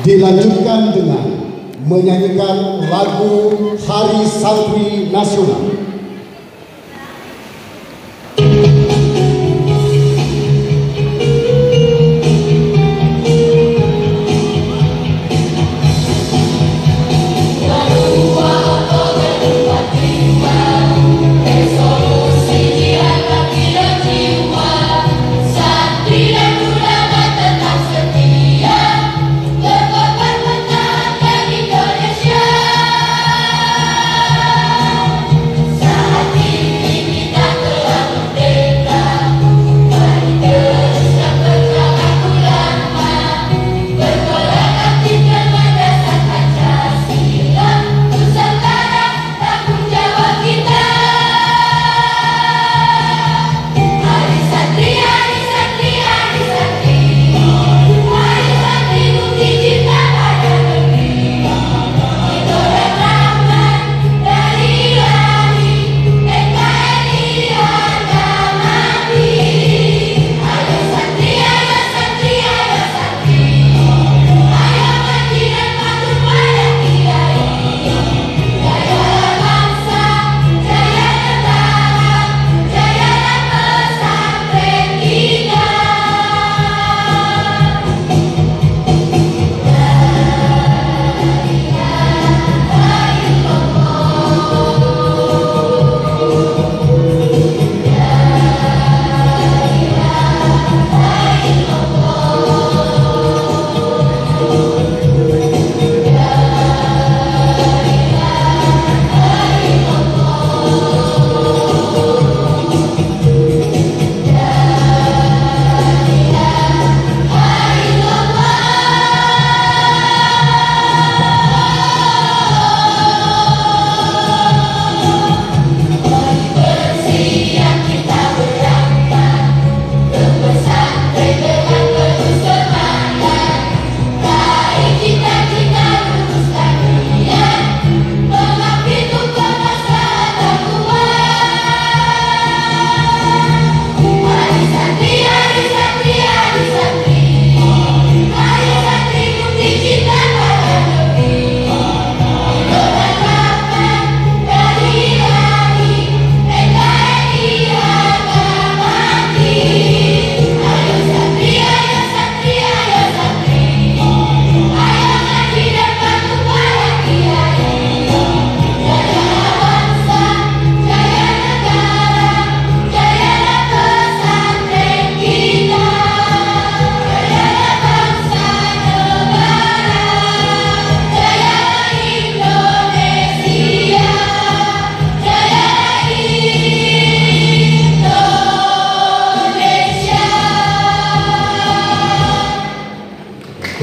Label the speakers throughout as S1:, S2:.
S1: dilanjutkan dengan menyanyikan lagu Hari Santri Nasional.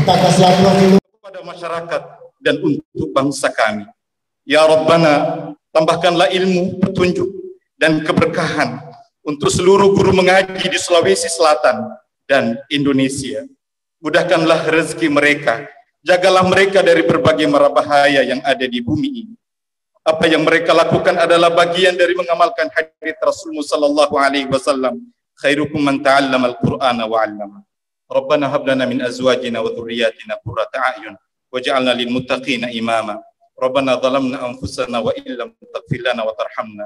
S1: Kita kasih aplaus kepada masyarakat dan untuk bangsa kami. Ya Rabbana, tambahkanlah ilmu, petunjuk, dan keberkahan untuk seluruh guru mengaji di Sulawesi Selatan dan Indonesia. Mudahkanlah rezeki mereka, jagalah mereka dari berbagai mara bahaya yang ada di bumi ini. Apa yang mereka lakukan adalah bagian dari mengamalkan hadits Rasulullah sallallahu alaihi wasallam, khairukum man ta'allama al-Qur'ana wa 'allama. Rabbana hab lana min azwajina wa dhurriyyatina qurrata a'yun waj'alna lil muttaqina imama. Rabbana zalamna anfusana wa illam taghfir lana wa tarhamna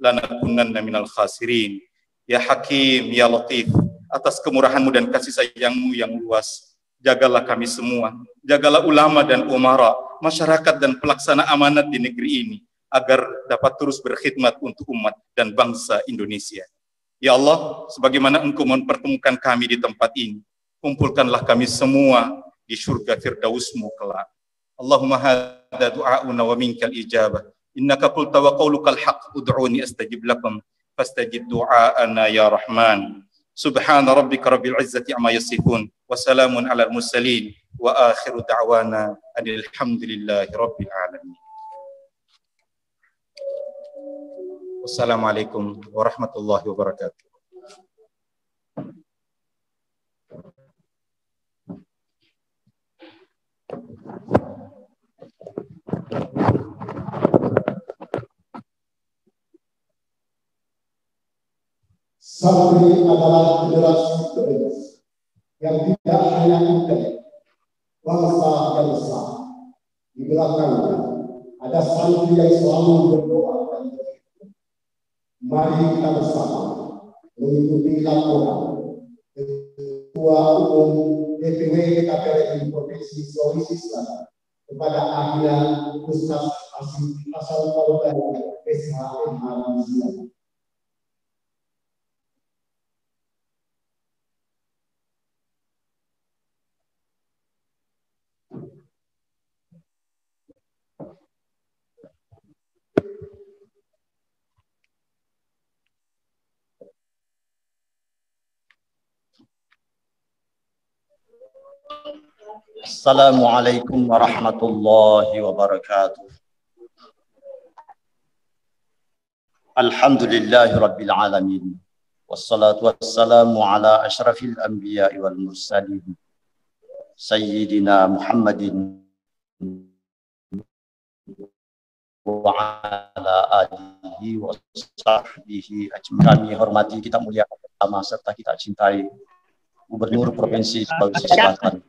S1: lanakunanna minal khasirin. Ya Hakim, ya Latif, atas kemurahan-Mu dan kasih sayang-Mu yang luas, jagalah kami semua, jagalah ulama dan umara, masyarakat dan pelaksana amanat di negeri ini, agar dapat terus berkhidmat untuk umat dan bangsa Indonesia. Ya Allah, sebagaimana Engkau mempertemukan kami di tempat ini, kumpulkanlah kami semua di surga Firdaus-Mu kelak. Allahumma hadza du'auna wa minkal ijabah. Innaka qulta wa qaulukal haqq, ud'uni astajib lakum fastajib du'aana ya Rahman. Subhana rabbika rabbil izzati amma yasifun wa salamun alal mursalin wa akhiru da'wana alhamdulillahi rabbil alamin. Wassalamualaikum warahmatullahi wabarakatuh. Santri adalah generasi penerus yang tidak hanya intelek,
S2: bangsa yang besar. Di belakangnya ada santri yang selalu berdoa dan berzikir. Mari kita bersama mengikuti laporan Ketua Umum DPW KPRI Provinsi Sulawesi Selatan kepada Ahli Ustaz Hasan Fauzan SHMH.
S3: Assalamualaikum warahmatullahi wabarakatuh. Alhamdulillahi rabbil alamin. Wassalatu wassalamu ala asyrafil anbiya'i wal mursalin. Sayyidina Muhammadin wa ala alihi wa sahbihi ajma'in. Kami hormati, kita muliakan bersama serta kita cintai Gubernur Provinsi Sulawesi Selatan,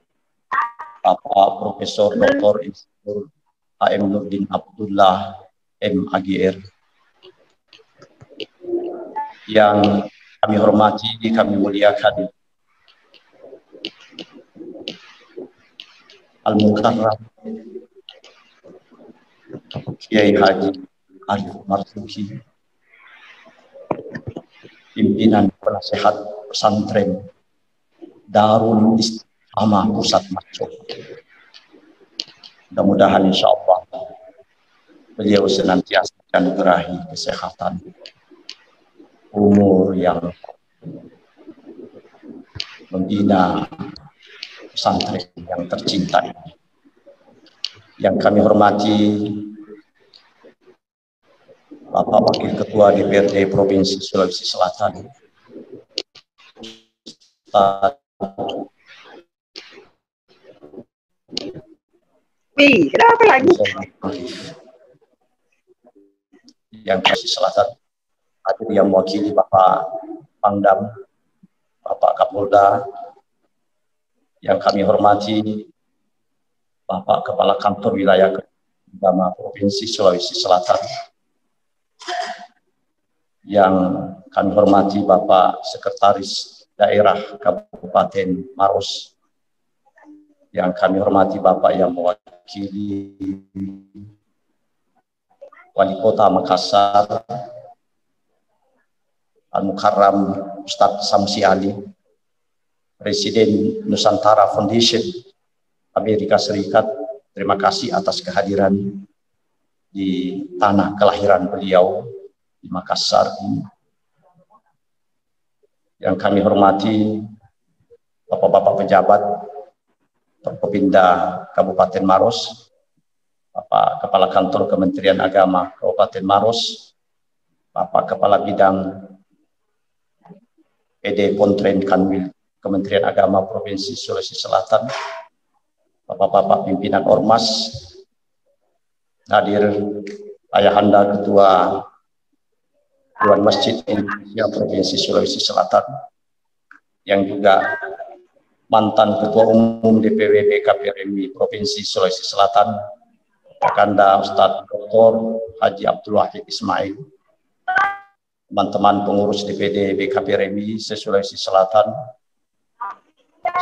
S3: Bapak Profesor Dr. Insinyur HM Nurdin Abdullah MAGR, yang kami hormati, kami muliakan Al-Mukarram Kiai Haji Arif Marzuki, pimpinan penasehat pesantren Darul Istiqamah Pusat Maco. Mudah-mudahan insya Allah beliau senantiasa dianugerahi kesehatan, umur yang membina pesantren yang tercinta ini. Yang kami hormati Bapak Wakil Ketua DPRD Provinsi Sulawesi Selatan,
S4: Kenapa lagi?
S3: Yang Sulawesi Selatan, hadir yang mewakili Bapak Pangdam, Bapak Kapolda, yang kami hormati Bapak Kepala Kantor Wilayah Agama Provinsi Sulawesi Selatan, yang kami hormati Bapak Sekretaris Daerah Kabupaten Maros, yang kami hormati Bapak yang mewakili Wali Kota Makassar, Al-Mukarram Ustadz Samsi Ali, Presiden Nusantara Foundation Amerika Serikat, terima kasih atas kehadiran di tanah kelahiran beliau di Makassar ini. Yang kami hormati Bapak-bapak pejabat Forkopimda Kabupaten Maros, Bapak Kepala Kantor Kementerian Agama Kabupaten Maros, Bapak Kepala Bidang PD Pontren Kanwil Kementerian Agama Provinsi Sulawesi Selatan, Bapak-bapak pimpinan Ormas, hadir Ayahanda Ketua Dewan Masjid Indonesia Provinsi Sulawesi Selatan, yang juga mantan Ketua Umum DPW BKPRMI Provinsi Sulawesi Selatan, Kakanda Ustadz Dr. Haji Abdul Wahid Ismail, teman-teman pengurus DPD BKPRMI se-Sulawesi Selatan,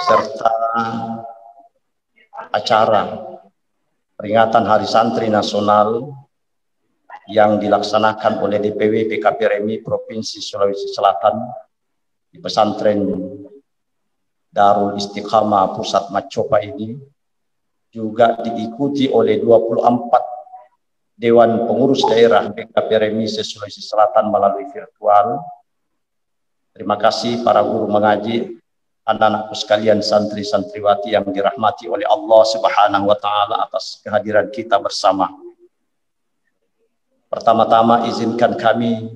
S3: serta acara peringatan Hari Santri Nasional yang dilaksanakan oleh DPW BKPRMI Provinsi Sulawesi Selatan di pesantren Darul Istiqamah Pusat Macopa ini juga diikuti oleh 24 Dewan Pengurus Daerah BKPRMI se-Sulawesi Selatan melalui virtual. Terima kasih para guru mengaji, anak-anakku sekalian, santri-santriwati yang dirahmati oleh Allah Subhanahu wa Ta'ala, atas kehadiran kita bersama. Pertama-tama izinkan kami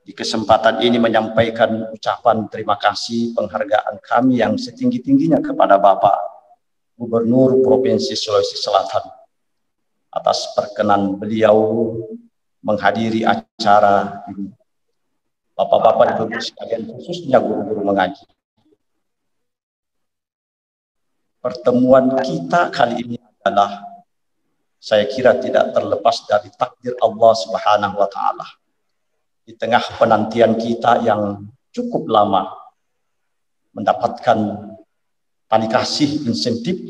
S3: di kesempatan ini menyampaikan ucapan terima kasih penghargaan kami yang setinggi-tingginya kepada Bapak Gubernur Provinsi Sulawesi Selatan atas perkenan beliau menghadiri acara ini. Bapak-bapak ibu sekalian, khususnya guru-guru mengaji. pertemuan kita kali ini adalah, saya kira tidak terlepas dari takdir Allah Subhanahu wa Ta'ala. Di tengah penantian kita yang cukup lama mendapatkan tali kasih insentif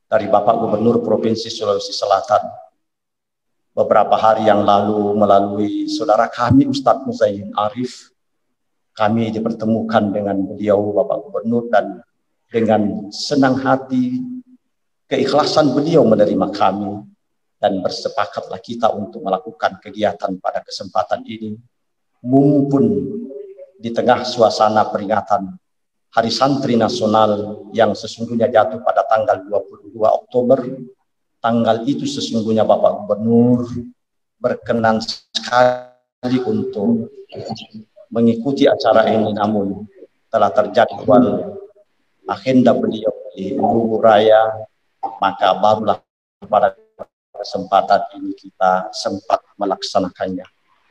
S3: dari Bapak Gubernur Provinsi Sulawesi Selatan. Beberapa hari yang lalu melalui saudara kami Ustadz Muzain Arif, kami dipertemukan dengan beliau Bapak Gubernur, dan dengan senang hati, keikhlasan beliau menerima kami, dan bersepakatlah kita untuk melakukan kegiatan pada kesempatan ini, mumpun di tengah suasana peringatan Hari Santri Nasional yang sesungguhnya jatuh pada tanggal 22 Oktober. Tanggal itu sesungguhnya Bapak Gubernur berkenan sekali untuk mengikuti acara ini, namun telah terjadwal agenda beliau di Luhur Raya, maka barulah pada kesempatan ini kita sempat melaksanakannya.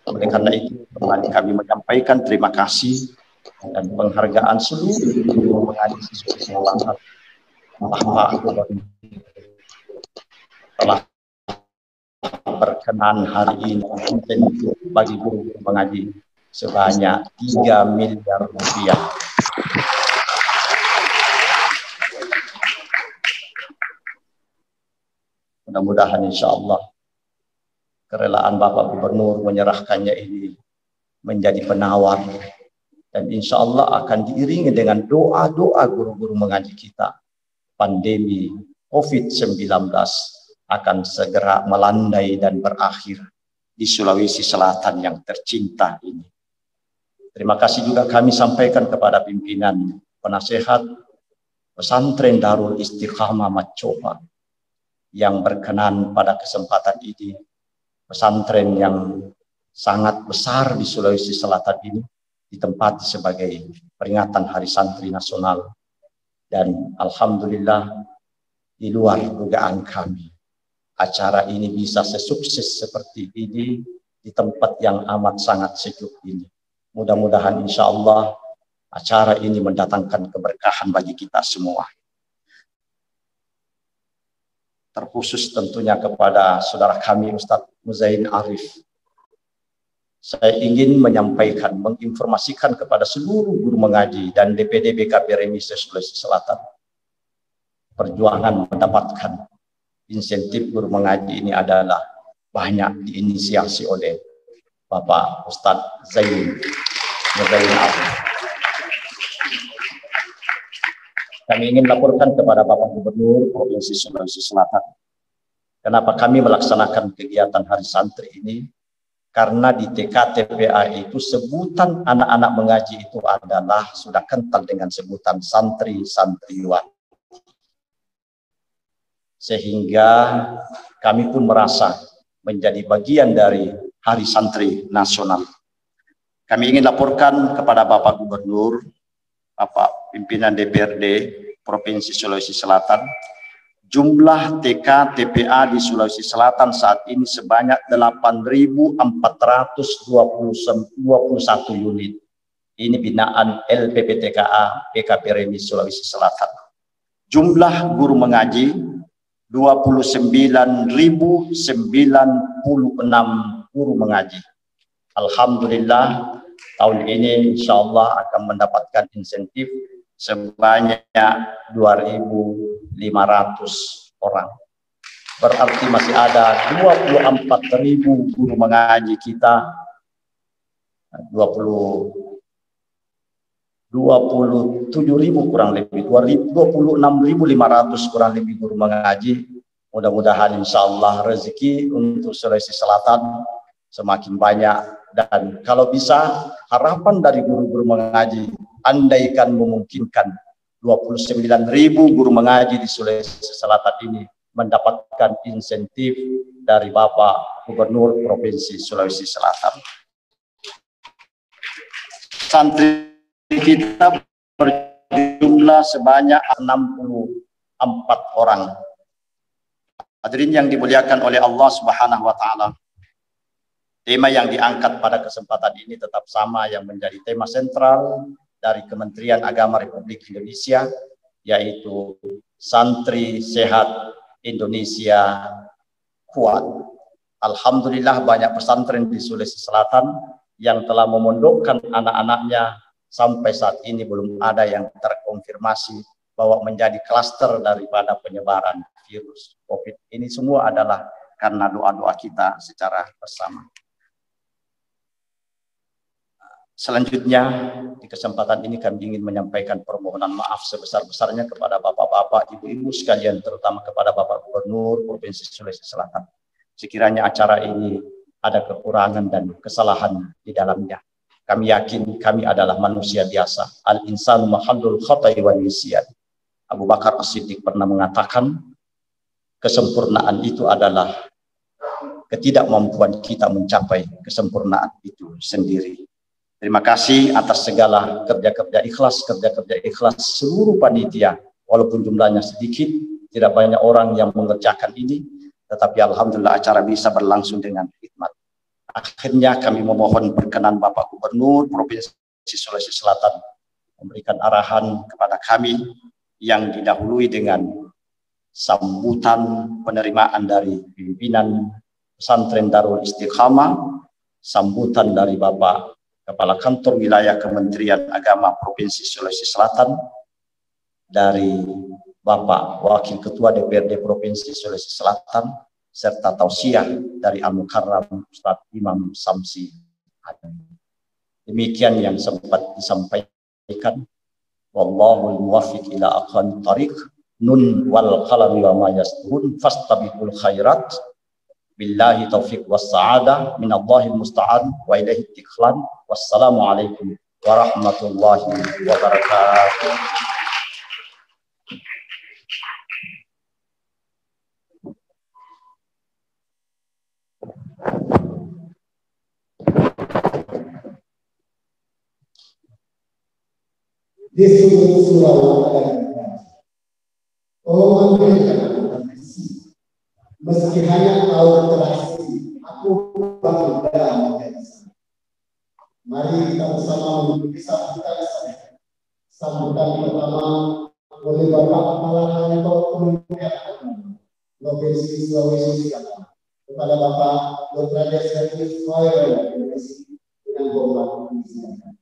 S3: Oleh karena itu, kami menyampaikan terima kasih dan penghargaan seluruh guru mengaji siswa Selatan Bapak Gubernur telah berkenan hari ini bagi guru mengaji sebanyak 3 miliar rupiah. Mudah-mudahan insya Allah kerelaan Bapak Gubernur menyerahkannya ini menjadi penawar, dan insya Allah akan diiringi dengan doa-doa guru-guru mengaji kita. Pandemi COVID-19 akan segera melandai dan berakhir di Sulawesi Selatan yang tercinta ini. Terima kasih juga kami sampaikan kepada pimpinan penasehat Pesantren Darul Istiqamah Macopa yang berkenan pada kesempatan ini, pesantren yang sangat besar di Sulawesi Selatan ini ditempati sebagai peringatan Hari Santri Nasional, dan alhamdulillah di luar dugaan kami acara ini bisa sesukses seperti ini di tempat yang amat sangat sejuk ini. Mudah-mudahan insya Allah acara ini mendatangkan keberkahan bagi kita semua. Terkhusus tentunya kepada saudara kami Ustadz Muzain Arif. Saya ingin menyampaikan, menginformasikan kepada seluruh guru mengaji dan DPD BKP Remi Sulawesi Selatan. Perjuangan mendapatkan insentif guru mengaji ini adalah banyak diinisiasi oleh Bapak Ustadz Muzain Arif. Kami ingin laporkan kepada Bapak Gubernur Provinsi Sulawesi Selatan, kenapa kami melaksanakan kegiatan Hari Santri ini, karena di TK-TPA itu sebutan anak-anak mengaji itu adalah sudah kental dengan sebutan santri-santriwan. Sehingga kami pun merasa menjadi bagian dari Hari Santri Nasional. Kami ingin laporkan kepada Bapak Gubernur, Bapak Pimpinan DPRD Provinsi Sulawesi Selatan, jumlah TK-TPA di Sulawesi Selatan saat ini sebanyak 8.421 unit. Ini binaan LPPTKA PKP Remi Sulawesi Selatan. Jumlah guru mengaji 29.096 guru mengaji. Alhamdulillah, tahun ini insya Allah akan mendapatkan insentif sebanyak 2.500 orang. Berarti masih ada 24.000 guru mengaji kita, 27.000 kurang lebih, 26.500 kurang lebih guru mengaji. Mudah-mudahan insya Allah rezeki untuk Sulawesi Selatan semakin banyak. Dan kalau bisa, harapan dari guru-guru mengaji, andaikan memungkinkan 29.000 guru mengaji di Sulawesi Selatan ini mendapatkan insentif dari Bapak Gubernur Provinsi Sulawesi Selatan. Santri kita berjumlah sebanyak 64 orang. Hadirin yang dimuliakan oleh Allah Subhanahu wa Ta'ala, tema yang diangkat pada kesempatan ini tetap sama yang menjadi tema sentral dari Kementerian Agama Republik Indonesia, yaitu Santri Sehat Indonesia Kuat. Alhamdulillah banyak pesantren di Sulawesi Selatan yang telah memondokkan anak-anaknya. Sampai saat ini belum ada yang terkonfirmasi bahwa menjadi klaster daripada penyebaran virus COVID. Ini semua adalah karena doa-doa kita secara bersama. Selanjutnya, di kesempatan ini kami ingin menyampaikan permohonan maaf sebesar-besarnya kepada bapak-bapak, ibu-ibu sekalian, terutama kepada Bapak Gubernur Provinsi Sulawesi Selatan. Sekiranya acara ini ada kekurangan dan kesalahan di dalamnya. Kami yakin kami adalah manusia biasa. Al-insanu mahallul khata'i wan nisyan. Abu Bakar As-Siddiq pernah mengatakan, kesempurnaan itu adalah ketidakmampuan kita mencapai kesempurnaan itu sendiri. Terima kasih atas segala kerja-kerja ikhlas seluruh panitia. Walaupun jumlahnya sedikit, tidak banyak orang yang mengerjakan ini, tetapi alhamdulillah acara bisa berlangsung dengan hikmat. Akhirnya kami memohon perkenan Bapak Gubernur Provinsi Sulawesi Selatan memberikan arahan kepada kami yang didahului dengan sambutan penerimaan dari pimpinan pesantren Darul Istiqamah, sambutan dari Bapak Kepala Kantor Wilayah Kementerian Agama Provinsi Sulawesi Selatan, dari Bapak Wakil Ketua DPRD Provinsi Sulawesi Selatan, serta tausiah dari Al-Mukarram Ustadz Imam Samsi. Demikian yang sempat disampaikan. Wallahul muwaffiq ila aqwamit thariq. Nun wal qalami wa ma yasturun fastabiqul khairat. Billahi taufiq was sa'adah minallahil musta'an wa ilaihi tiqlan. Wassalamualaikum warahmatullahi wabarakatuh.
S2: Di seluruh surau ada tolong ambilkan meski hanya alterasi aku bangga menjadi. Mari kita bersama mengikuti sambutan pertama oleh Bapak Kepala Kantor Kementerian Provinsi Sulawesi Selatan kepada Bapak Dr. Desri Soyer dengan hormat disilakan.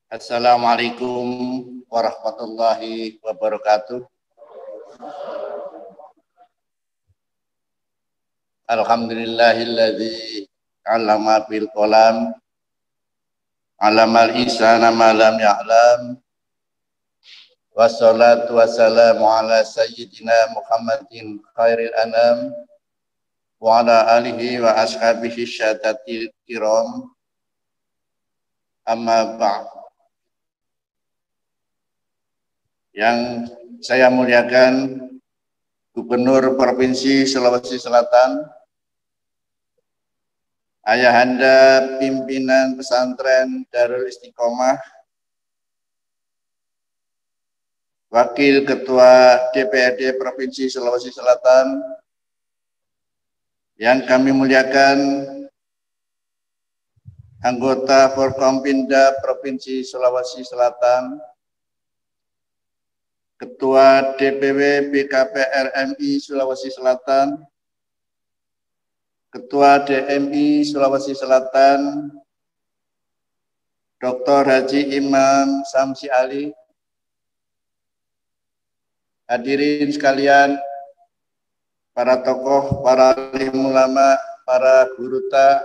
S4: Assalamualaikum warahmatullahi wabarakatuh. Alhamdulillahilladzi 'allama bil qalam 'allamal insana ma lam ya'lam. Wassalatu wassalamu ala sayyidina Muhammadin khairil anam wa ala alihi wa ashabihi syadatil kiram. Amma ba'd. Yang saya muliakan Gubernur Provinsi Sulawesi Selatan, Ayahanda pimpinan pesantren Darul Istiqomah, Wakil Ketua DPRD Provinsi Sulawesi Selatan, yang kami muliakan anggota Forkompinda Provinsi Sulawesi Selatan, Ketua DPW PKP RMI Sulawesi Selatan, Ketua DMI Sulawesi Selatan, Dr. Haji Imam Samsi Ali, hadirin sekalian, para tokoh, para alim ulama, para guruta,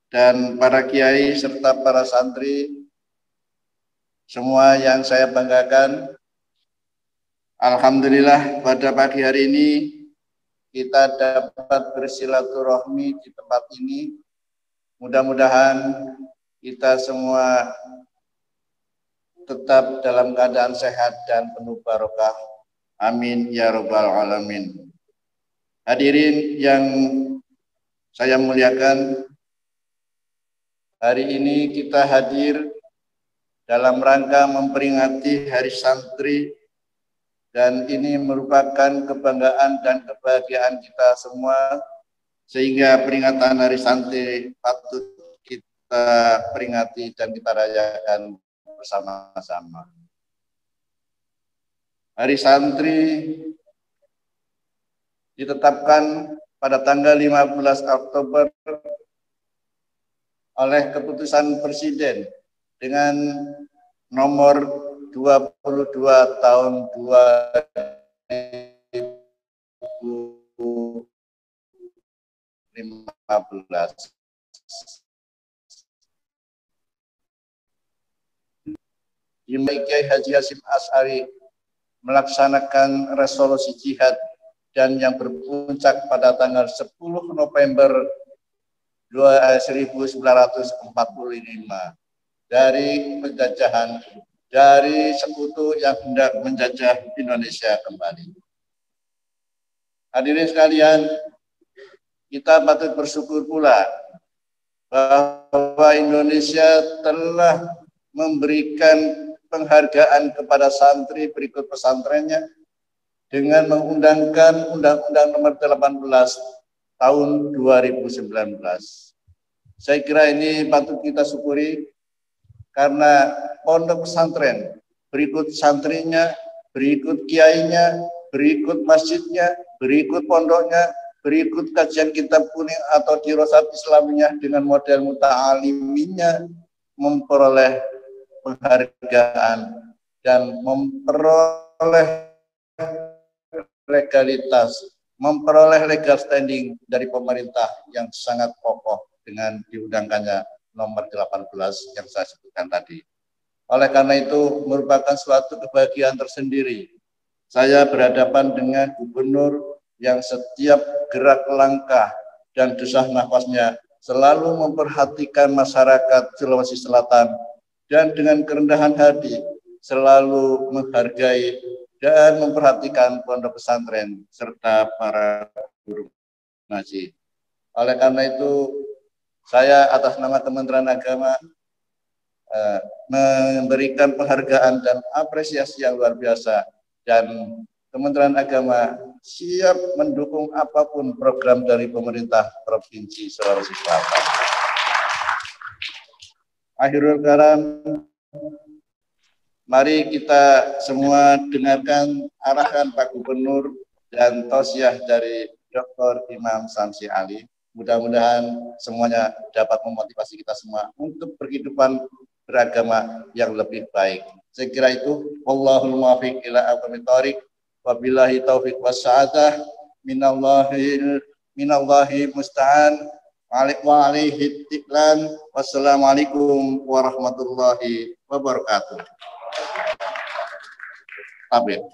S4: dan para kiai serta para santri, semua yang saya banggakan. Alhamdulillah pada pagi hari ini kita dapat bersilaturahmi di tempat ini. Mudah-mudahan kita semua tetap dalam keadaan sehat dan penuh barokah. Amin ya rabbal alamin. Hadirin yang saya muliakan, hari ini kita hadir dalam rangka memperingati Hari Santri, dan ini merupakan kebanggaan dan kebahagiaan kita semua, sehingga peringatan Hari Santri patut kita peringati dan kita rayakan bersama-sama. Hari Santri ditetapkan pada tanggal 15 Oktober oleh keputusan Presiden dengan nomor 22 tahun 2015. Kiai Haji Hasyim Asy'ari melaksanakan resolusi jihad dan yang berpuncak pada tanggal 10 November 1945 dari penjajahan dari sekutu yang hendak menjajah Indonesia kembali. Hadirin sekalian, kita patut bersyukur pula bahwa Indonesia telah memberikan penghargaan kepada santri berikut pesantrennya dengan mengundangkan Undang-Undang Nomor 18 tahun 2019. Saya kira ini patut kita syukuri karena pondok pesantren berikut santrinya, berikut kiainya, berikut masjidnya, berikut pondoknya, berikut kajian kitab kuning atau dirasat Islamiyah dengan model muta'aliminya memperoleh penghargaan dan memperoleh legalitas, memperoleh legal standing dari pemerintah yang sangat kokoh dengan diundangkannya nomor 18 yang saya sebutkan tadi. Oleh karena itu merupakan suatu kebahagiaan tersendiri. Saya berhadapan dengan gubernur yang setiap gerak langkah dan desah nafasnya selalu memperhatikan masyarakat Sulawesi Selatan dan dengan kerendahan hati selalu menghargai dan memperhatikan pondok pesantren serta para guru ngaji. Oleh karena itu, saya atas nama Kementerian Agama memberikan penghargaan dan apresiasi yang luar biasa, dan Kementerian Agama siap mendukung apapun program dari pemerintah Provinsi Sulawesi Selatan. Akhirul kalam, mari kita semua dengarkan arahan Pak Gubernur dan tausiah dari Dr. Imam Samsi Ali. Mudah-mudahan semuanya dapat memotivasi kita semua untuk berkehidupan beragama yang lebih baik. Saya kira itu. Wallahul muwaffiq ila aqwamit thoriq. Wabillahi taufiq wassa'adah. Minallahi musta'an. Wa alaihi tiklan. Wassalamualaikum warahmatullahi wabarakatuh. Amin.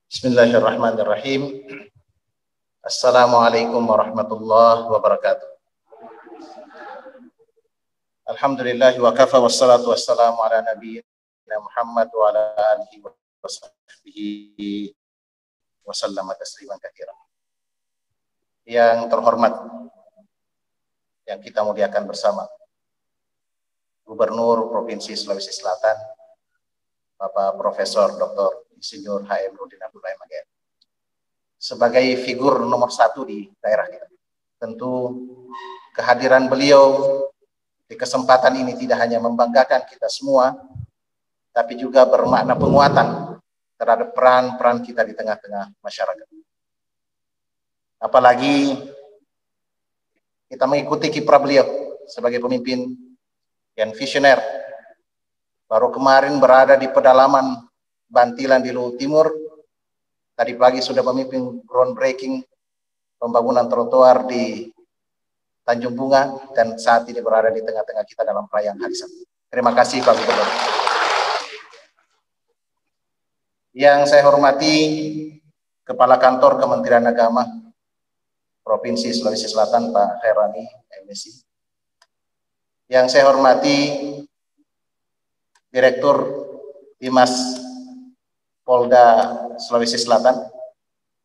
S3: Bismillahirrahmanirrahim. Assalamualaikum warahmatullahi wabarakatuh. Alhamdulillahi wa kafa wassalatu wassalamu ala nabiyyina Muhammad wa ala alihi wa sahbihi wa sallama tasliman katsiran. Yang terhormat, yang kita muliakan bersama, Gubernur Provinsi Sulawesi Selatan, Bapak Profesor Dr. Insinyur H.M. Nurdin Abdullah MGR, sebagai figur nomor 1 di daerah kita. Tentu kehadiran beliau di kesempatan ini tidak hanya membanggakan kita semua, tapi juga bermakna penguatan terhadap peran-peran kita di tengah-tengah masyarakat. Apalagi kita mengikuti kiprah beliau sebagai pemimpin yang visioner. Baru kemarin berada di pedalaman Bantilan di Luhut Timur, tadi pagi sudah memimpin groundbreaking pembangunan trotoar di Tanjung Bunga, dan saat ini berada di tengah-tengah kita dalam perayaan Hari Santri. Terima kasih Pak Gubernur. Yang saya hormati Kepala Kantor Kementerian Agama,
S4: Provinsi Sulawesi Selatan Pak Khairani MSI. Yang saya hormati Direktur Humas Polda Sulawesi Selatan,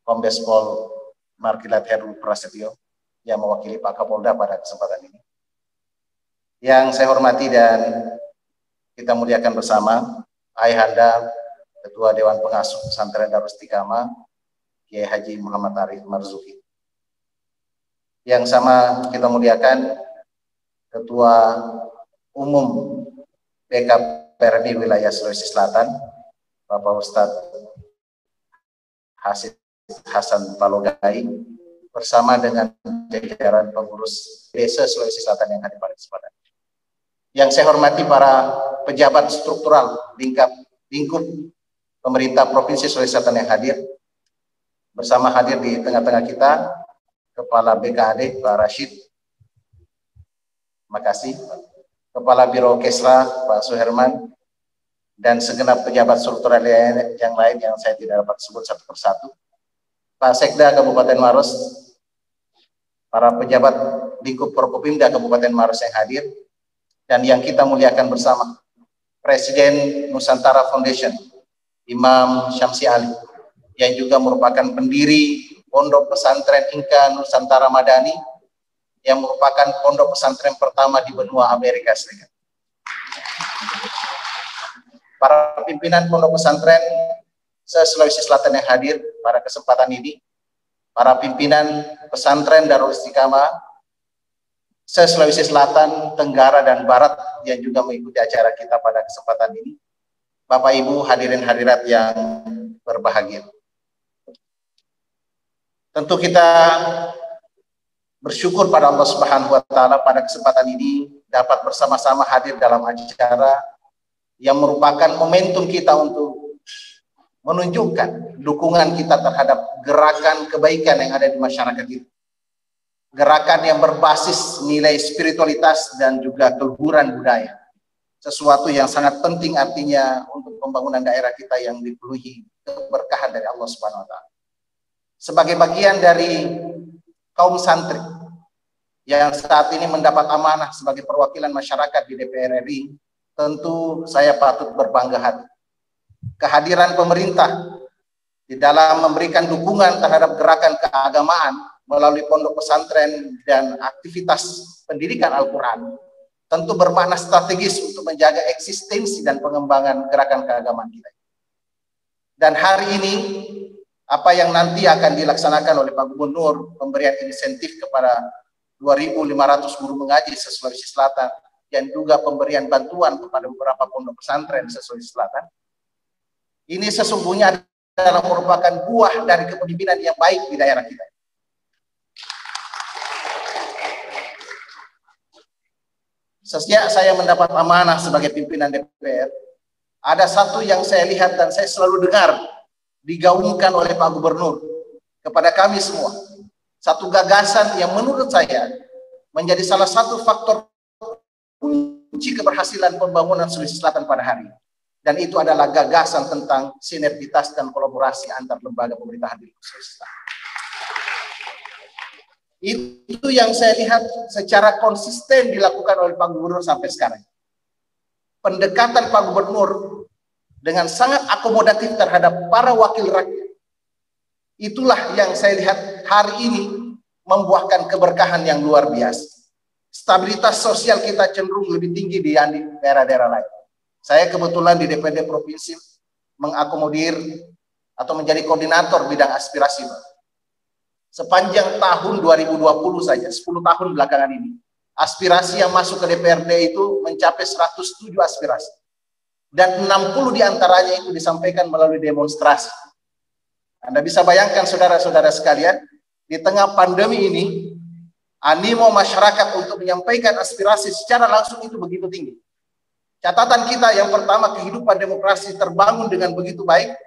S4: Kombes Pol Markilat Heru Prasetyo yang mewakili Pak Kapolda pada kesempatan ini. Yang saya hormati dan kita muliakan bersama Ayahanda Ketua Dewan Pengasuh Pesantren Darul Istiqamah Kiai Haji Muhammad Arif Marzuki. Yang sama kita muliakan Ketua Umum PKPRMI Wilayah Sulawesi Selatan Bapak Ustadz Hasid Hasan Palogai bersama dengan jajaran pengurus desa Sulawesi Selatan yang hadir pada kesempatan. Yang saya hormati para pejabat struktural lingkup pemerintah Provinsi Sulawesi Selatan yang hadir, bersama hadir di tengah-tengah kita Kepala BKAD Pak Rashid, terima kasih, Kepala Biro Kesra Pak Suherman, dan segenap pejabat struktural yang lain yang saya tidak dapat sebut satu persatu, Pak Sekda Kabupaten Maros, para pejabat lingkup Prokopimda Kabupaten Maros yang hadir, dan yang kita muliakan bersama Presiden Nusantara Foundation Imam Syamsi Ali, yang juga merupakan pendiri Pondok Pesantren Inka Nusantara Madani, yang merupakan pondok pesantren pertama di benua Amerika Serikat. Para pimpinan pondok pesantren se-Sulawesi Selatan yang hadir pada kesempatan ini, para pimpinan pesantren Darul Istiqamah se-Sulawesi Selatan, Tenggara, dan Barat yang juga mengikuti acara kita pada kesempatan ini, Bapak Ibu hadirin hadirat yang berbahagia. Tentu kita bersyukur pada Allah Subhanahu wa Ta'ala pada kesempatan ini dapat bersama-sama hadir dalam acara yang merupakan momentum kita untuk menunjukkan dukungan kita terhadap gerakan kebaikan yang ada di masyarakat kita. Gerakan yang berbasis nilai spiritualitas dan juga keluhuran budaya. Sesuatu yang sangat penting artinya untuk pembangunan daerah kita yang dipenuhi keberkahan dari Allah Subhanahu wa Ta'ala. Sebagai bagian dari kaum santri yang saat ini mendapat amanah sebagai perwakilan masyarakat di DPR RI, tentu saya patut berbangga hati. Kehadiran pemerintah di dalam memberikan dukungan terhadap gerakan keagamaan melalui pondok pesantren dan aktivitas pendidikan Al-Quran tentu bermakna strategis untuk menjaga eksistensi dan pengembangan gerakan keagamaan kita. Dan hari ini apa yang nanti akan dilaksanakan oleh Pak Gubernur, pemberian insentif kepada 2.500 guru mengaji se-Sulawesi Selatan dan juga pemberian bantuan kepada beberapa pondok pesantren se-Sulawesi Selatan, ini sesungguhnya adalah merupakan buah dari kepemimpinan yang baik di daerah kita. Sejak saya mendapat amanah sebagai pimpinan DPR, ada satu yang saya lihat dan saya selalu dengar digaungkan oleh Pak Gubernur kepada kami semua. Satu gagasan yang menurut saya menjadi salah satu faktor kunci keberhasilan pembangunan Sulawesi Selatan pada hari ini. Dan itu adalah gagasan tentang sinergitas dan kolaborasi antar lembaga pemerintahan di Sulawesi Selatan. Itu yang saya lihat secara konsisten dilakukan oleh Pak Gubernur sampai sekarang. Pendekatan Pak Gubernur dengan sangat akomodatif terhadap para wakil rakyat. Itulah yang saya lihat hari ini membuahkan keberkahan yang luar biasa. Stabilitas sosial kita cenderung lebih tinggi di daerah-daerah lain. Saya kebetulan di DPD Provinsi mengakomodir atau menjadi koordinator bidang aspirasi. Sepanjang tahun 2020 saja, 10 tahun belakangan ini, aspirasi yang masuk ke DPRD itu mencapai 107 aspirasi. Dan 60 diantaranya itu disampaikan melalui demonstrasi. Anda bisa bayangkan saudara-saudara sekalian, di tengah pandemi ini, animo masyarakat untuk menyampaikan aspirasi secara langsung itu begitu tinggi. Catatan kita yang pertama, kehidupan demokrasi terbangun dengan begitu baik.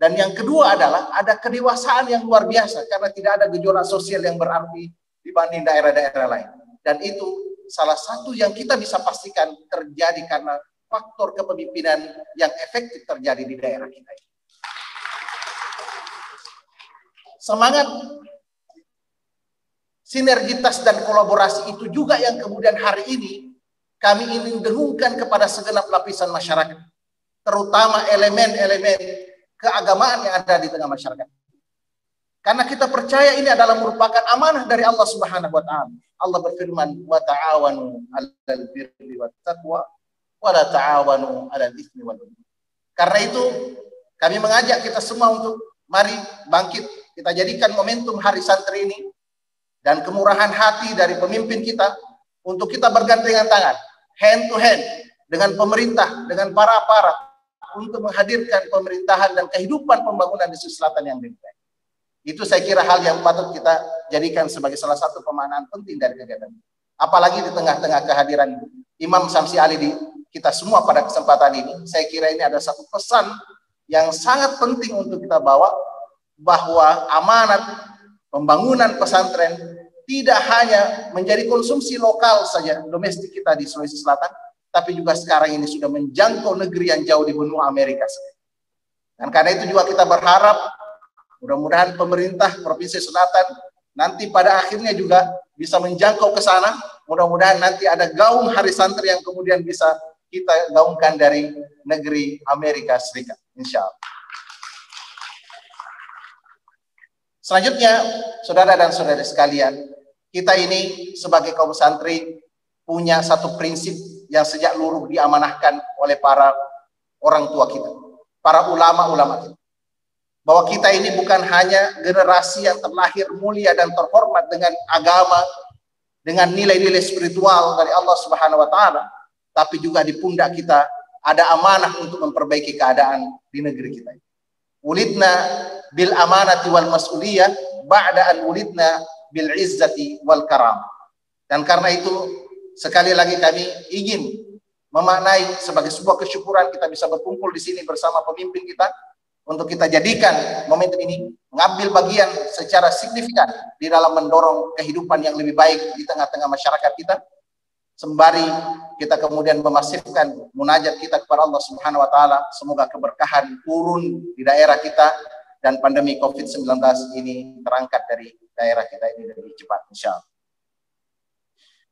S4: Dan yang kedua adalah ada kedewasaan yang luar biasa karena tidak ada gejolak sosial yang berarti dibanding daerah-daerah lain. Dan itu salah satu yang kita bisa pastikan terjadi karena faktor kepemimpinan yang efektif terjadi di daerah kita. Semangat
S5: sinergitas dan kolaborasi itu juga yang kemudian hari ini kami ingin dengungkan kepada segenap lapisan masyarakat, terutama elemen-elemen keagamaan yang ada di tengah masyarakat. Karena kita percaya ini adalah merupakan amanah dari Allah Subhanahu wa taala. Allah berfirman, "Wa ta'awanu 'alal birri wat taqwa wa la ta'awanu 'alal itsmi wal 'udwan." Karena itu kami mengajak kita semua untuk mari bangkit, kita jadikan momentum Hari Santri ini dan kemurahan hati dari pemimpin kita untuk kita bergandengan tangan, hand to hand dengan pemerintah, dengan para aparat untuk menghadirkan pemerintahan dan kehidupan pembangunan di Sulawesi Selatan yang lebih baik. Itu saya kira hal yang patut kita jadikan sebagai salah satu pemaknaan penting dari kegiatan. Apalagi di tengah-tengah kehadiran Imam Samsi Ali di kita semua pada kesempatan ini, saya kira ini ada satu pesan yang sangat penting untuk kita bawa, bahwa amanat pembangunan pesantren tidak hanya menjadi konsumsi lokal saja, domestik kita di Sulawesi Selatan, tapi juga sekarang ini sudah menjangkau negeri yang jauh di benua Amerika. Dan karena itu juga kita berharap mudah-mudahan pemerintah Provinsi Selatan nanti pada akhirnya juga bisa menjangkau ke sana. Mudah-mudahan nanti ada gaung Hari Santri yang kemudian bisa kita gaungkan dari negeri Amerika Serikat, insya Allah. Selanjutnya, saudara dan saudari sekalian, kita ini sebagai kaum santri punya satu prinsip yang sejak dulu diamanahkan oleh para orang tua kita, para ulama-ulama kita. Bahwa kita ini bukan hanya generasi yang terlahir mulia dan terhormat dengan agama, dengan nilai-nilai spiritual dari Allah Subhanahu wa taala, tapi juga di pundak kita ada amanah untuk memperbaiki keadaan di negeri kita. Ulidna bil amanati wal mas'uliyah ba'da an ulidna bil izzati wal karam. Dan karena itu sekali lagi kami ingin memaknai sebagai sebuah kesyukuran kita bisa berkumpul di sini bersama pemimpin kita untuk kita jadikan momentum ini mengambil bagian secara signifikan di dalam mendorong kehidupan yang lebih baik di tengah-tengah masyarakat kita, sembari kita kemudian memasifkan munajat kita kepada Allah Subhanahu wa taala. Semoga keberkahan turun di daerah kita dan pandemi Covid-19 ini terangkat dari daerah kita ini lebih cepat, insyaallah.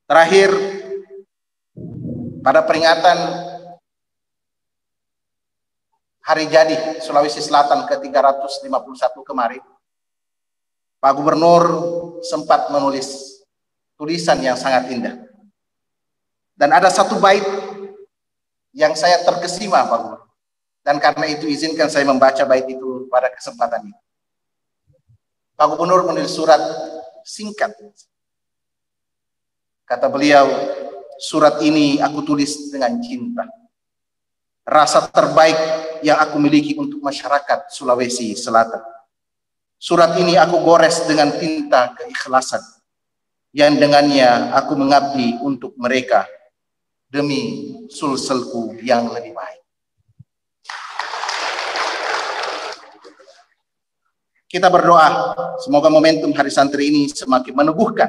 S5: Terakhir, pada peringatan Hari Jadi Sulawesi Selatan ke-351 kemarin, Pak Gubernur sempat menulis tulisan yang sangat indah. Dan ada satu bait yang saya terkesima, Pak Gubernur. Dan karena itu izinkan saya membaca bait itu pada kesempatan ini. Pak Gubernur menulis surat singkat. Kata beliau, surat ini aku tulis dengan cinta. Rasa terbaik yang aku miliki untuk masyarakat Sulawesi Selatan. Surat ini aku gores dengan tinta keikhlasan, yang dengannya aku mengabdi untuk mereka demi sulselku yang lebih baik. Kita berdoa semoga momentum Hari Santri ini semakin meneguhkan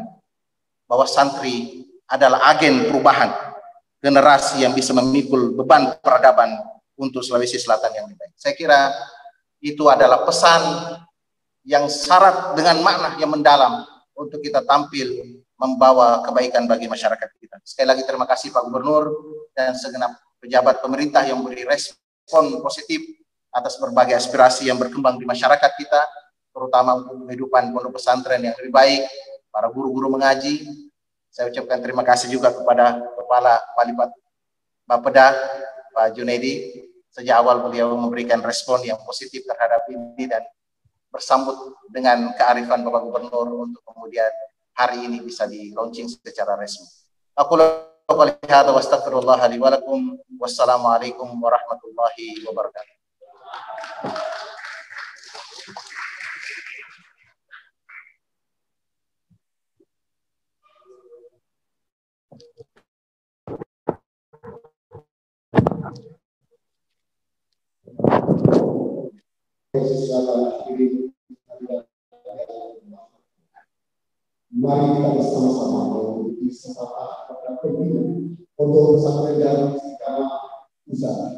S5: bahwa santri adalah agen perubahan generasi yang bisa memikul beban peradaban untuk Sulawesi Selatan yang lebih baik. Saya kira itu adalah pesan yang syarat dengan makna yang mendalam untuk kita tampil membawa kebaikan bagi masyarakat kita. Sekali lagi terima kasih Pak Gubernur dan segenap pejabat pemerintah yang beri respon positif atas berbagai aspirasi yang berkembang di masyarakat kita, terutama untuk kehidupan pondok pesantren yang lebih baik, para guru-guru mengaji. Saya ucapkan terima kasih juga kepada Kepala Walipat Bapeda, Pak Junaidi. Sejak awal beliau memberikan respon yang positif terhadap ini dan bersambut dengan kearifan Bapak Gubernur untuk kemudian hari ini bisa di-launching secara resmi. Aku qouli hadza wa astaghfirullah li wa lakum. Wassalamualaikum warahmatullahi wabarakatuh.
S2: Mari kita bersama-sama memiliki sesaat pada pemilu untuk pesantren dalam segala usaha.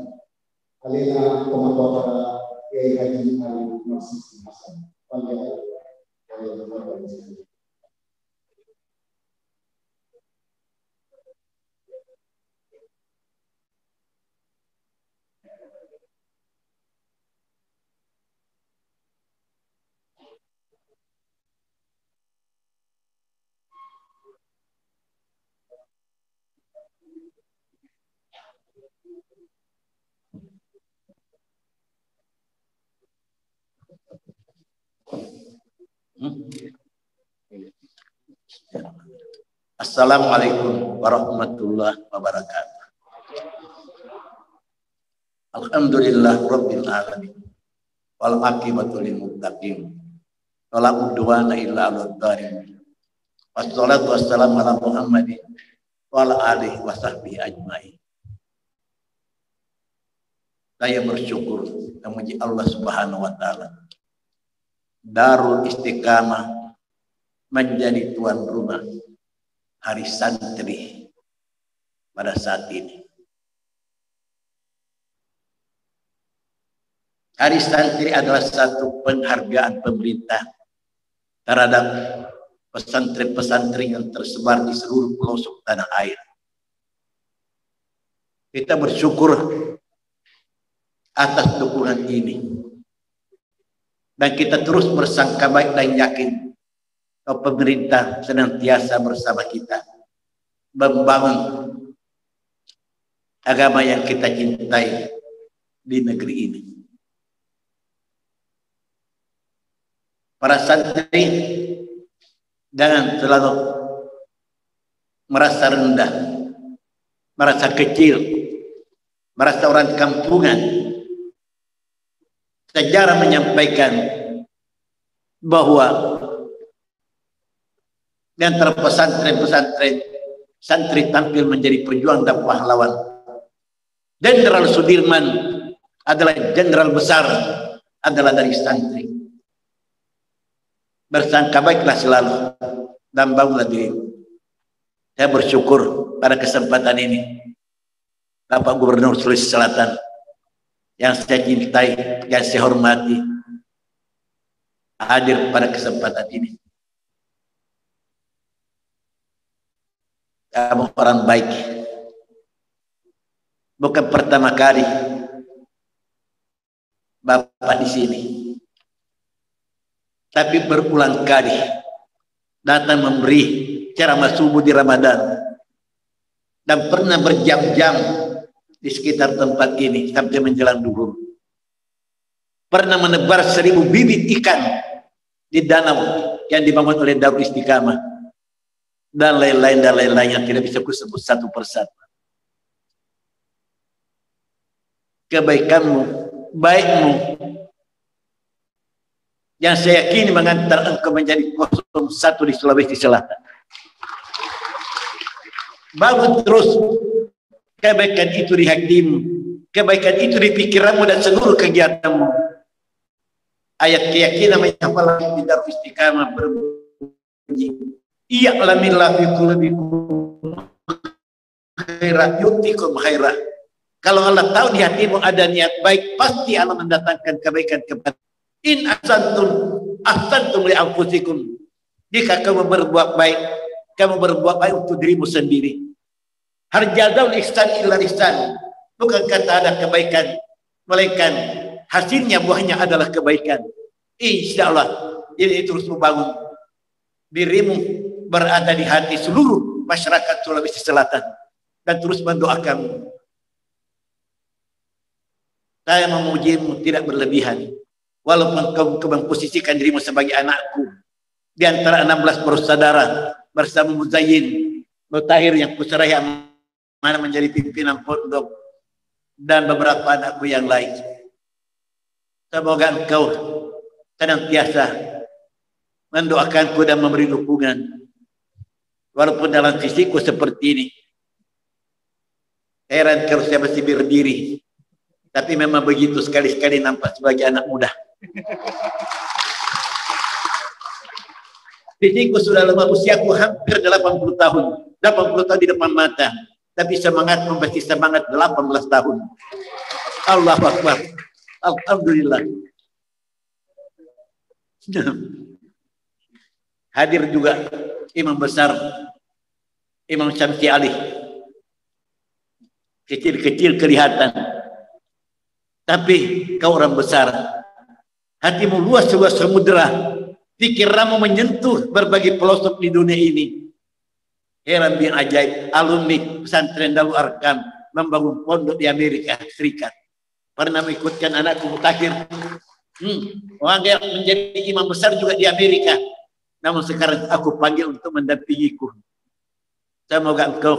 S2: Alina Komando Kiai Haji Ali Masih Hasan.
S6: Assalamualaikum warahmatullahi wabarakatuh. Alhamdulillah rabbil alamin. Wal aqibatu lil muttaqin. Wala udwana illa 'alal zalimin. Wassalatu wassalamu ala Muhammadin wa ala alihi wa sahbihi ajmain. Saya bersyukur memuji Allah Subhanahu wa taala. Darul Istiqamah menjadi tuan rumah Hari Santri pada saat ini. Hari Santri adalah satu penghargaan pemerintah terhadap pesantren-pesantren yang tersebar di seluruh pelosok tanah air. Kita bersyukur atas dukungan ini. Dan kita terus bersangka baik dan yakin bahwa pemerintah senantiasa bersama kita membangun agama yang kita cintai di negeri ini. Para santri jangan selalu merasa rendah, merasa kecil, merasa orang kampungan. Sejarah menyampaikan bahwa di antara pesantren-pesantren, santri tampil menjadi pejuang dan pahlawan. Jenderal Sudirman adalah jenderal besar, adalah dari santri. Bersangka baiklah selalu dan bangunlah diri. Saya bersyukur pada kesempatan ini Bapak Gubernur Sulawesi Selatan yang saya cintai, yang saya hormati, hadir pada kesempatan ini. Kamu orang baik. Bukan pertama kali Bapak di sini, tapi berulang kali datang memberi ceramah subuh di Ramadan dan pernah berjam-jam di sekitar tempat ini sampai menjelang duhur. Pernah menebar 1000 bibit ikan di danau yang dibangun oleh Darul Istiqamah dan lain-lain yang tidak bisa kusebut satu persatu. Kebaikanmu, baikmu, yang saya yakini mengantar engkau menjadi 01 di Sulawesi Selatan. Bangun terus kebaikan itu di hatimu, kebaikan itu di pikiranmu dan seluruh kegiatanmu. Ayat keyakinan menyampaikan di Darul Istiqamah berbunyi, "Iya'lamillahu fi qulubikum khairan yu'tikum khairah." Kalau Allah tahu di hatimu ada niat baik, pasti Allah mendatangkan kebaikan kepada. In ahsantum li anfusikum. Jika kamu berbuat baik, kamu berbuat baik untuk dirimu sendiri. Hal jazaul ihsan illa ihsan. Bukan kata ada kebaikan, melainkan hasilnya buahnya adalah kebaikan. Insya Allah. Jadi terus membangun dirimu berada di hati seluruh masyarakat Sulawesi Selatan dan terus mendoakanmu. Saya memujimu tidak berlebihan. Walaupun kau memposisikan dirimu sebagai anakku di antara 16 bersaudara bersama Muzayyin, Mutahir yang kusraya mana menjadi pimpinan pondok dan beberapa anakku yang lain. Semoga engkau senantiasa mendoakanku dan memberi dukungan walaupun dalam fisikku seperti ini. Heran kalau saya masih berdiri, tapi memang begitu, sekali-sekali nampak sebagai anak muda. Fisikku sudah lama, usiaku hampir 80 tahun. 80 tahun di depan mata. Tapi semangat memberi semangat 18 tahun. Allahu Akbar. Alhamdulillah. Hadir juga Imam besar, Imam Syamsi Ali. Kecil-kecil kelihatan. Tapi kau orang besar. Hatimu luas sebuah samudera, pikiranmu menyentuh berbagai pelosok di dunia ini. Heran bin ajaib, alumni pesantren Darul Arkam membangun pondok di Amerika Serikat. Pernah mengikutkan anakku Mutahir Orang yang menjadi imam besar juga di Amerika. Namun sekarang aku panggil untuk mendampingiku. Semoga engkau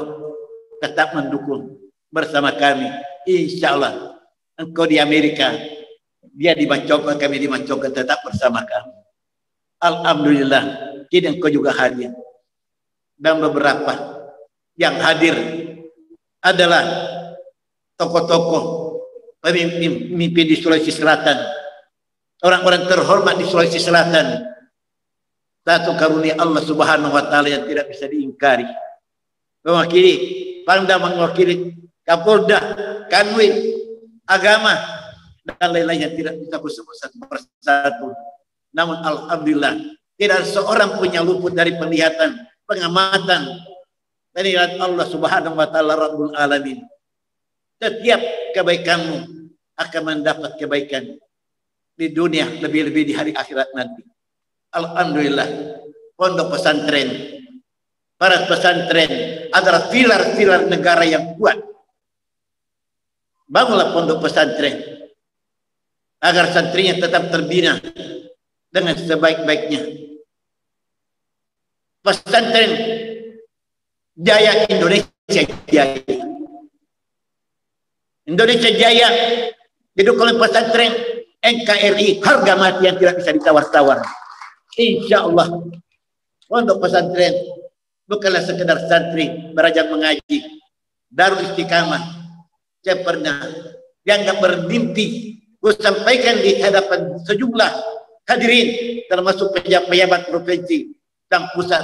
S6: tetap mendukung bersama kami. Insya Allah engkau di Amerika, dia di Macoka, kami di Macoka, tetap bersama kami. Alhamdulillah, kini engkau juga hadir. Dan beberapa yang hadir adalah tokoh-tokoh pemimpin di Sulawesi Selatan, orang-orang terhormat di Sulawesi Selatan. Satu karunia Allah Subhanahu wa taala yang tidak bisa diingkari. Mewakili Pangdam, mewakili Kapolda, Kanwil, agama dan lain-lain yang tidak bisa kusebut satu persatu. Namun alhamdulillah tidak seorang pun yang luput dari penglihatan, pengamatan dari Allah Subhanahu wa taala Rabbul Alamin. Setiap kebaikanmu akan mendapat kebaikan di dunia, lebih-lebih di hari akhirat nanti. Alhamdulillah, pondok pesantren, para pesantren adalah pilar-pilar negara yang kuat. Bangunlah pondok pesantren agar santrinya tetap terbina dengan sebaik-baiknya. Pesantren jaya, Indonesia jaya. Indonesia jaya didukung oleh pesantren NKRI, harga mati yang tidak bisa ditawar-tawar. Insya Allah pondok pesantren bukanlah sekedar santri belajar mengaji. Darul Istiqamah, saya pernah dianggap bermimpi, gue sampaikan di hadapan sejumlah hadirin termasuk pejabat provinsi dan pusat.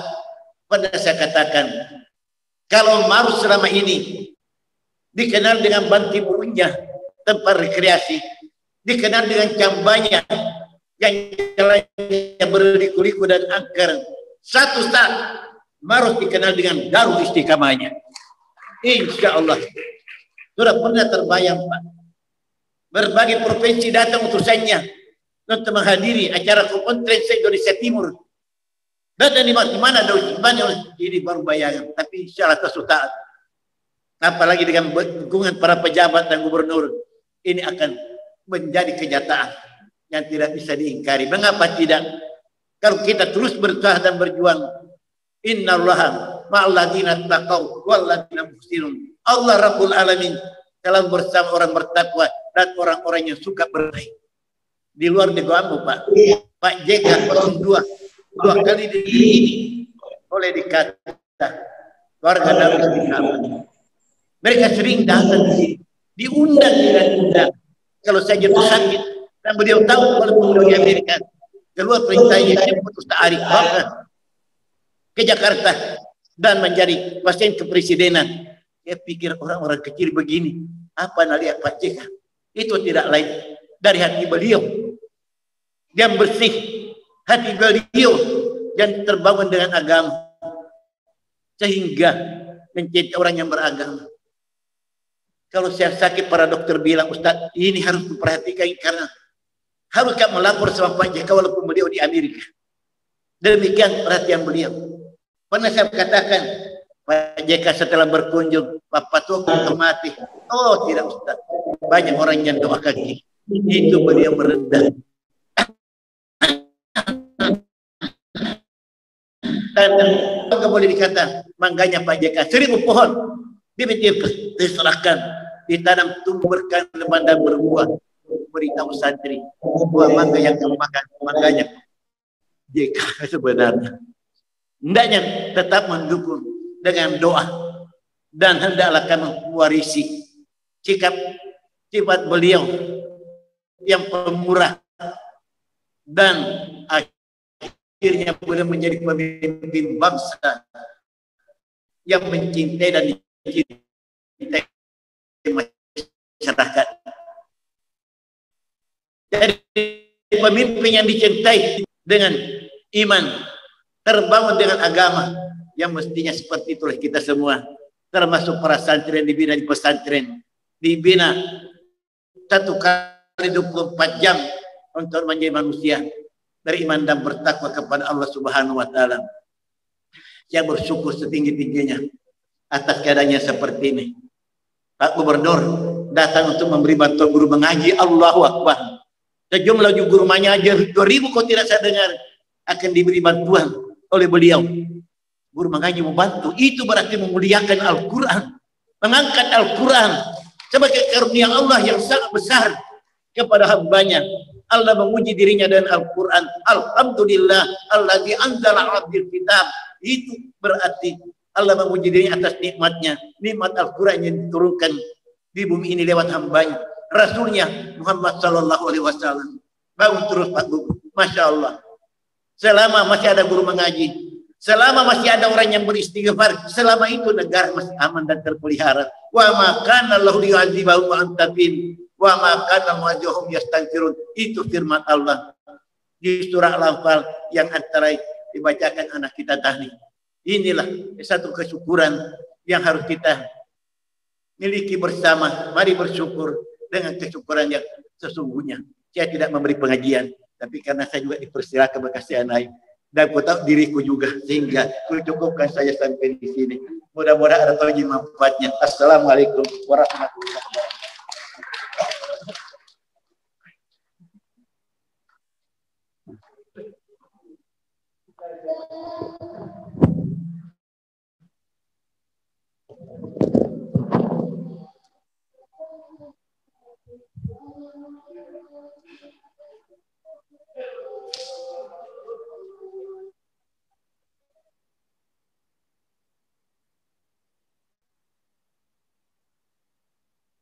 S6: Pernah saya katakan, kalau Maros selama ini dikenal dengan Banti Murunya, tempat rekreasi, dikenal dengan Cambanya yang jalannya berliku-liku dan angker, satu saat Maros dikenal dengan Darul Istiqamahnya. Insya Allah sudah pernah terbayang, Pak, berbagai provinsi datang utusannya untuk menghadiri acara konferensi Indonesia Timur. Dan di mana ini baru bayangan, tapi insya Allah kesutaan. Apalagi dengan dukungan para pejabat dan gubernur, ini akan menjadi kenyataan yang tidak bisa diingkari. Mengapa tidak? Kalau kita terus berusaha dan berjuang, innallaha ma'alladzina taqaw walladzina muhsinun. Allah Rabbul Alamin dalam bersama orang bertakwa dan orang-orang yang suka berbaik. Di luar negoamu, Pak JK 02 dua kali oleh dikata warga Darul Istiqamah. Mereka sering datang di sini, diundang dan undang. Kalau saya jatuh sakit dan beliau tahu kalau beliau di Amerika, keluar perintahnya putus tarik ke Jakarta dan menjadi pasien kepresidenan. Dia pikir orang-orang kecil begini, apa nalihat Pak JK? Itu tidak lain dari hati beliau yang bersih, hati beliau yang terbangun dengan agama, sehingga mencintai orang yang beragama. Kalau saya sakit, para dokter bilang, Ustaz, ini harus diperhatikan karena harus melapor sama Pak JK walaupun beliau di Amerika. Demikian perhatian beliau. Pernah saya katakan, Pak JK setelah berkunjung, Bapak Tua mati. Oh tidak Ustaz, banyak orang yang doa kaki. Itu beliau merendah. Dan nggak boleh dikata, mangganya Pak JK 1000 pohon diserahkan, ditanam, tumbuh berkah, lebat dan berbuah. Beritahu santri, buah mangga yang kamu makan, mangganya JK sebenarnya. Hendaknya tetap mendukung dengan doa dan hendaklah kamu mewarisi sifat beliau yang pemurah dan akhirnya beliau menjadi pemimpin bangsa yang mencintai dan dicintai masyarakat. Jadi pemimpin yang dicintai dengan iman, terbangun dengan agama, yang mestinya seperti itulah kita semua, termasuk para santri yang dibina di pesantren, dibina 1 kali 24 jam untuk menjadi manusia beriman dan bertakwa kepada Allah Subhanahu wa taala. Saya bersyukur setinggi-tingginya atas keadaannya seperti ini. Pak Gubernur datang untuk memberi bantuan guru mengaji, Allahu Akbar. Sejumlah guru mengajar 2.000 kau tidak saya dengar akan diberi bantuan oleh beliau. Guru mengaji membantu, itu berarti memuliakan Al-Quran, mengangkat Al-Quran sebagai karunia Allah yang sangat besar kepada hambanya. Allah memuji dirinya dengan Al-Quran. Alhamdulillah alladzi anzala 'alal kitab. Itu berarti Allah memuji dirinya atas nikmatnya, nikmat Al-Quran yang diturunkan di bumi ini lewat hambanya, Rasulnya Muhammad Sallallahu Alaihi Wasallam. Bangun terus Pak Guru, Masya Allah. Selama masih ada guru mengaji, selama masih ada orang yang beristighfar, selama itu negara masih aman dan terpelihara. Wa ma kana Allahu liyu'adzibahum wa anta fihim wa ma kana mu'adzibahum yastaghfirun. Itu firman Allah di surah Al-Anfal yang antara dibacakan anak kita tadi. Inilah satu kesyukuran yang harus kita miliki bersama. Mari bersyukur dengan kesyukuran yang sesungguhnya. Saya tidak memberi pengajian, tapi karena saya juga dipersilakan berkasih naik dan aku tahu diriku juga, sehingga cukupkan saya sampai di sini. Mudah-mudahan ada tahu manfaatnya. Assalamualaikum warahmatullahi wabarakatuh.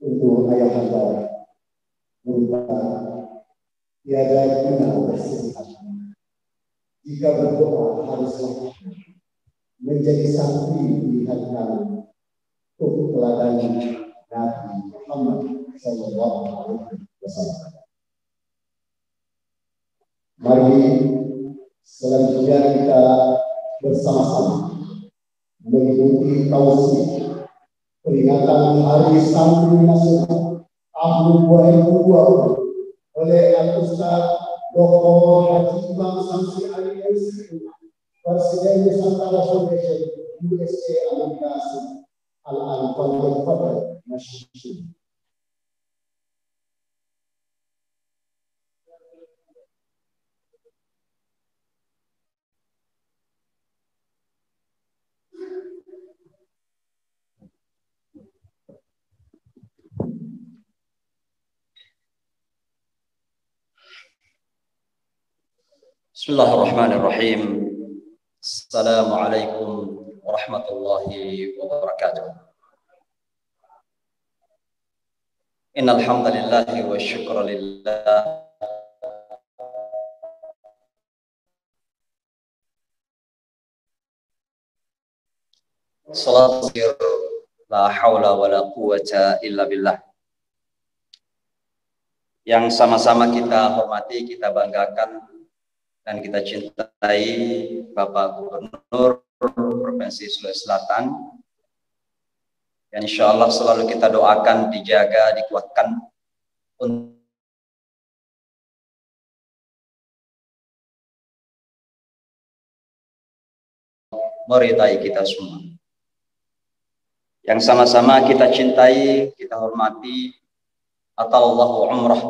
S2: Untuk ayahanda minta tiada guna bersedih. Jika berdoa haruslah menjadi santri pilihan kami untuk teladani Nabi Muhammad Sallallahu Alaihi Wasallam. Mari selanjutnya kita bersama-sama mengikuti tausiah peringatan Hari Santri Nasional tahun 2020 oleh Al-Ustaz Dr. Haji Imam Samsi Ali MC, Presiden Nusantara Foundation USA Amerika Al-Anfal Masyarakat.
S3: Bismillahirrahmanirrahim. Assalamualaikum warahmatullahi wabarakatuh. Innal hamdalillahi wa syukra lillah. Salatu la haula wa la quwwata illa billah. Yang sama-sama kita hormati, kita banggakan dan kita cintai Bapak Gubernur Provinsi Sulawesi Selatan, yang insya Allah selalu kita doakan dijaga, dikuatkan untuk meridai kita semua. Yang sama-sama kita cintai, kita hormati, atallahu umrah,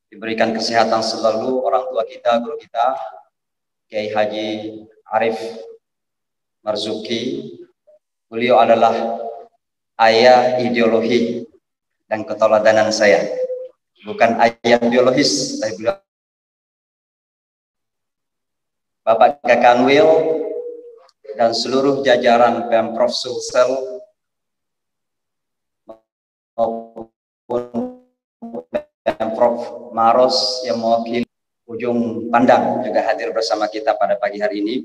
S3: diberikan kesehatan selalu orang tua kita, guru kita, Kiai Haji Arif Marzuki. Beliau adalah ayah ideologi dan keteladanan saya. Bukan ayah biologis, tapi beliau Bapak Kakanwil dan seluruh jajaran Pemprov Sulsel maupun Prof. Maros yang mewakili Ujung Pandang juga hadir bersama kita pada pagi hari ini.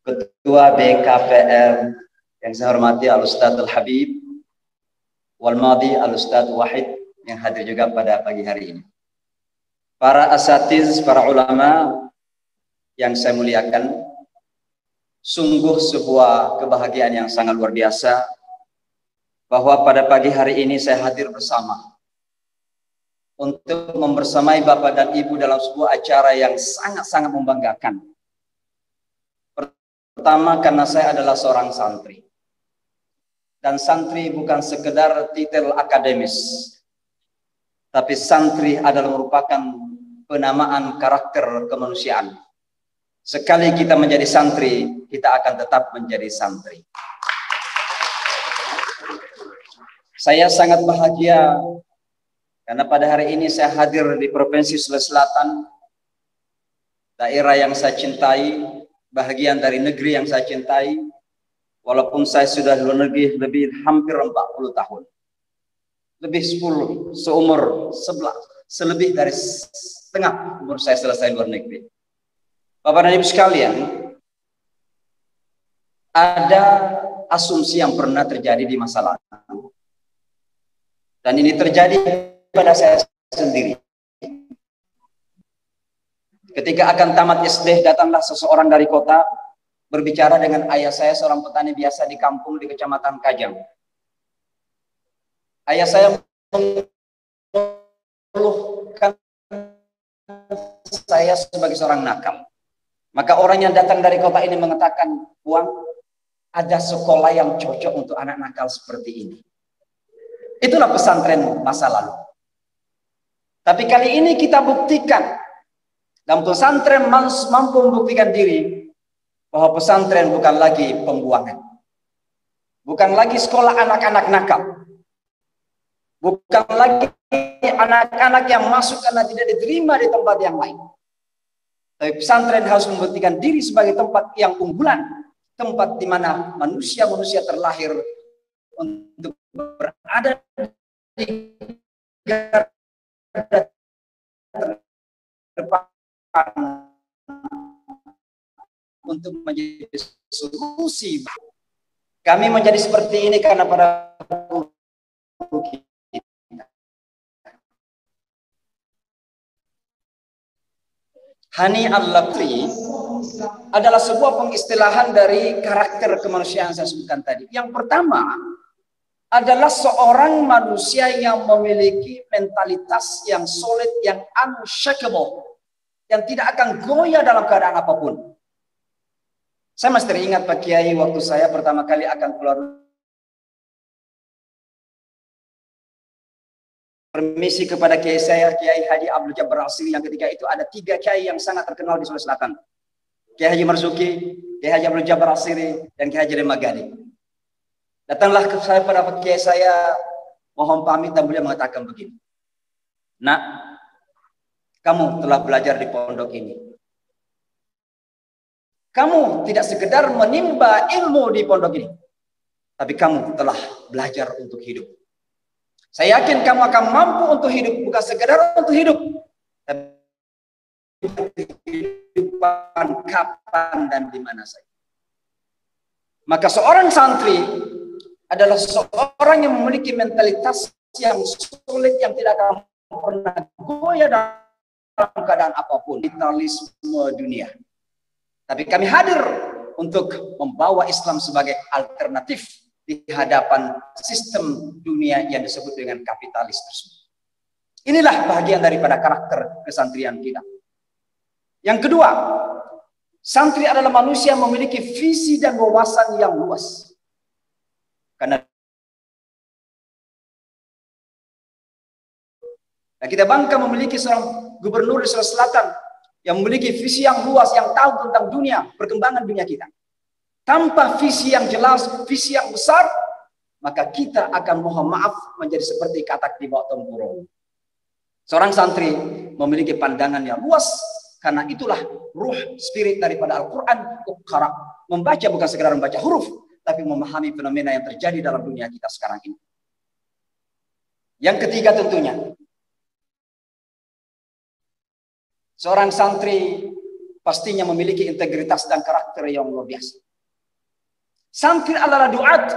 S3: Ketua BKPR yang saya hormati Al-Ustadz Al-Habib Walmadi Al-Ustadz Wahid yang hadir juga pada pagi hari ini. Para asatiz, para ulama yang saya muliakan, sungguh sebuah kebahagiaan yang sangat luar biasa bahwa pada pagi hari ini saya hadir bersama untuk membersamai Bapak dan Ibu dalam sebuah acara yang sangat-sangat membanggakan. Pertama, karena saya adalah seorang santri. Dan santri bukan sekedar titel akademis,
S7: tapi santri adalah merupakan penamaan karakter kemanusiaan. Sekali kita menjadi santri, kita akan tetap menjadi santri. Saya sangat bahagia karena pada hari ini saya hadir di Provinsi Sulawesi Selatan, daerah yang saya cintai, bahagian dari negeri yang saya cintai, walaupun saya sudah di luar negeri lebih hampir 40 tahun. Lebih 10, seumur 11, selebih dari setengah umur saya selesai luar negeri. Bapak dan Ibu sekalian, ada asumsi yang pernah terjadi di masa lalu. Dan ini terjadi pada saya sendiri. Ketika akan tamat SD, datanglah seseorang dari kota berbicara dengan ayah saya, seorang petani biasa di kampung di Kecamatan Kajang. Ayah saya mengeluhkan saya sebagai seorang nakal. Maka orang yang datang dari kota ini mengatakan, "Buang, ada sekolah yang cocok untuk anak nakal seperti ini." Itulah pesantren masa lalu. Tapi kali ini kita buktikan, dan pesantren mampu membuktikan diri bahwa pesantren bukan lagi pembuangan. Bukan lagi sekolah anak-anak nakal. Bukan lagi anak-anak yang masuk karena tidak diterima di tempat yang lain. Tapi pesantren harus membuktikan diri sebagai tempat yang unggulan, tempat di mana manusia-manusia terlahir untuk berada di garda terdepan untuk menjadi solusi. Kami menjadi seperti ini karena para guru kita. Hani al-Laqri adalah sebuah pengistilahan dari karakter kemanusiaan yang saya sebutkan tadi. Yang pertama adalah seorang manusia yang memiliki mentalitas yang solid, yang unshakable, yang tidak akan goyah dalam keadaan apapun. Saya masih teringat Pak Kiai waktu saya pertama kali akan keluar permisi kepada kiai saya, Kiai Haji Abdul Jabbar Asiri, yang ketika itu ada 3 kiai yang sangat terkenal di Sulawesi Selatan. Kiai Haji Marzuki, Kiai Haji Abdul Jabbar Asiri, dan Kiai Haji Magadi. Datanglah ke saya pada kiai saya, mohon pamit, dan beliau mengatakan begini, "Nak, kamu telah belajar di pondok ini. Kamu tidak sekedar menimba ilmu di pondok ini, tapi kamu telah belajar untuk hidup. Saya yakin kamu akan mampu untuk hidup, bukan sekedar untuk hidup, tapi kehidupan kapan dan di mana saja." Maka seorang santri adalah seorang yang memiliki mentalitas yang sulit, yang tidak akan pernah goyah dalam keadaan apapun, kapitalisme dunia. Tapi kami hadir untuk membawa Islam sebagai alternatif di hadapan sistem dunia yang disebut dengan kapitalis tersebut. Inilah bagian daripada karakter kesantrian kita. Yang kedua, santri adalah manusia yang memiliki visi dan wawasan yang luas. Karena kita bangga memiliki seorang gubernur di Sulawesi Selatan yang memiliki visi yang luas, yang tahu tentang dunia, perkembangan dunia kita. Tanpa visi yang jelas, visi yang besar, maka kita akan mohon maaf menjadi seperti katak di bawah tempurung. Seorang santri memiliki pandangan yang luas, karena itulah ruh spirit daripada Al-Quran. Membaca bukan sekedar membaca huruf, tapi memahami fenomena yang terjadi dalam dunia kita sekarang ini. Yang ketiga tentunya, seorang santri pastinya memiliki integritas dan karakter yang luar biasa. Santri adalah duat,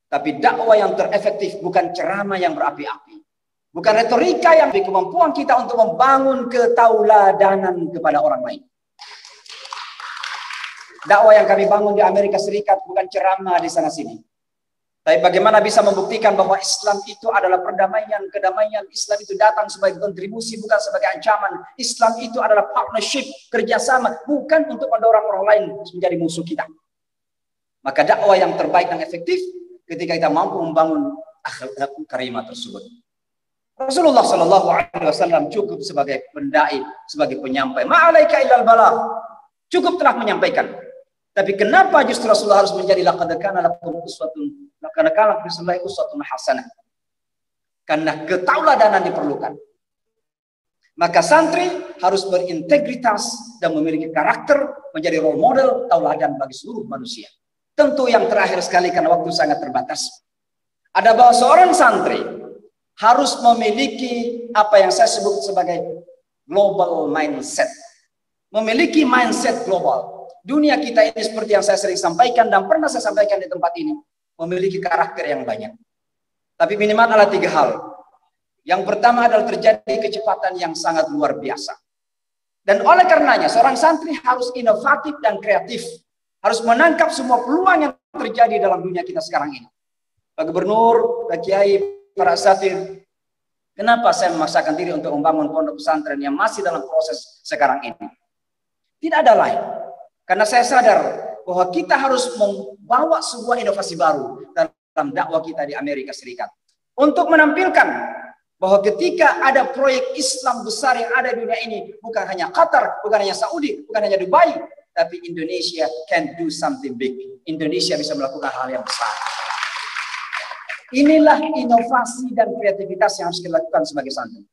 S7: tapi dakwah yang terefektif bukan ceramah yang berapi-api, bukan retorika yang kemampuan kita untuk membangun ketauladanan kepada orang lain. Dakwah yang kami bangun di Amerika Serikat bukan ceramah di sana sini, tapi bagaimana bisa membuktikan bahwa Islam itu adalah perdamaian, kedamaian. Islam itu datang sebagai kontribusi, bukan sebagai ancaman. Islam itu adalah partnership, kerjasama, bukan untuk mendorong orang lain menjadi musuh kita. Maka dakwah yang terbaik dan efektif ketika kita mampu membangun akhlak karimah tersebut. Rasulullah Shallallahu Alaihi Wasallam cukup sebagai pendai, sebagai penyampai. Ma'alaika illal balagh. Cukup telah menyampaikan. Tapi kenapa justru Rasulullah harus menjadi laqad kana lakum uswatun hasanah? Karena ketauladanan diperlukan. Maka santri harus berintegritas dan memiliki karakter menjadi role model tauladan bagi seluruh manusia. Tentu yang terakhir sekali karena waktu sangat terbatas. Ada bahwa seorang santri harus memiliki apa yang saya sebut sebagai global mindset. Memiliki mindset global. Dunia kita ini seperti yang saya sering sampaikan dan pernah saya sampaikan di tempat ini, memiliki karakter yang banyak. Tapi minimal ada 3 hal. Yang pertama adalah terjadi kecepatan yang sangat luar biasa. Dan oleh karenanya seorang santri harus inovatif dan kreatif. Harus menangkap semua peluang yang terjadi dalam dunia kita sekarang ini. Pak Gubernur, Pak Kiai, para asatidz, kenapa saya memaksakan diri untuk membangun pondok pesantren yang masih dalam proses sekarang ini? Tidak ada lain. Karena saya sadar bahwa kita harus membawa sebuah inovasi baru dalam dakwah kita di Amerika Serikat. Untuk menampilkan bahwa ketika ada proyek Islam besar yang ada di dunia ini, bukan hanya Qatar, bukan hanya Saudi, bukan hanya Dubai, tapi Indonesia can do something big. Indonesia bisa melakukan hal yang besar. Inilah inovasi dan kreativitas yang harus kita lakukan sebagai santri.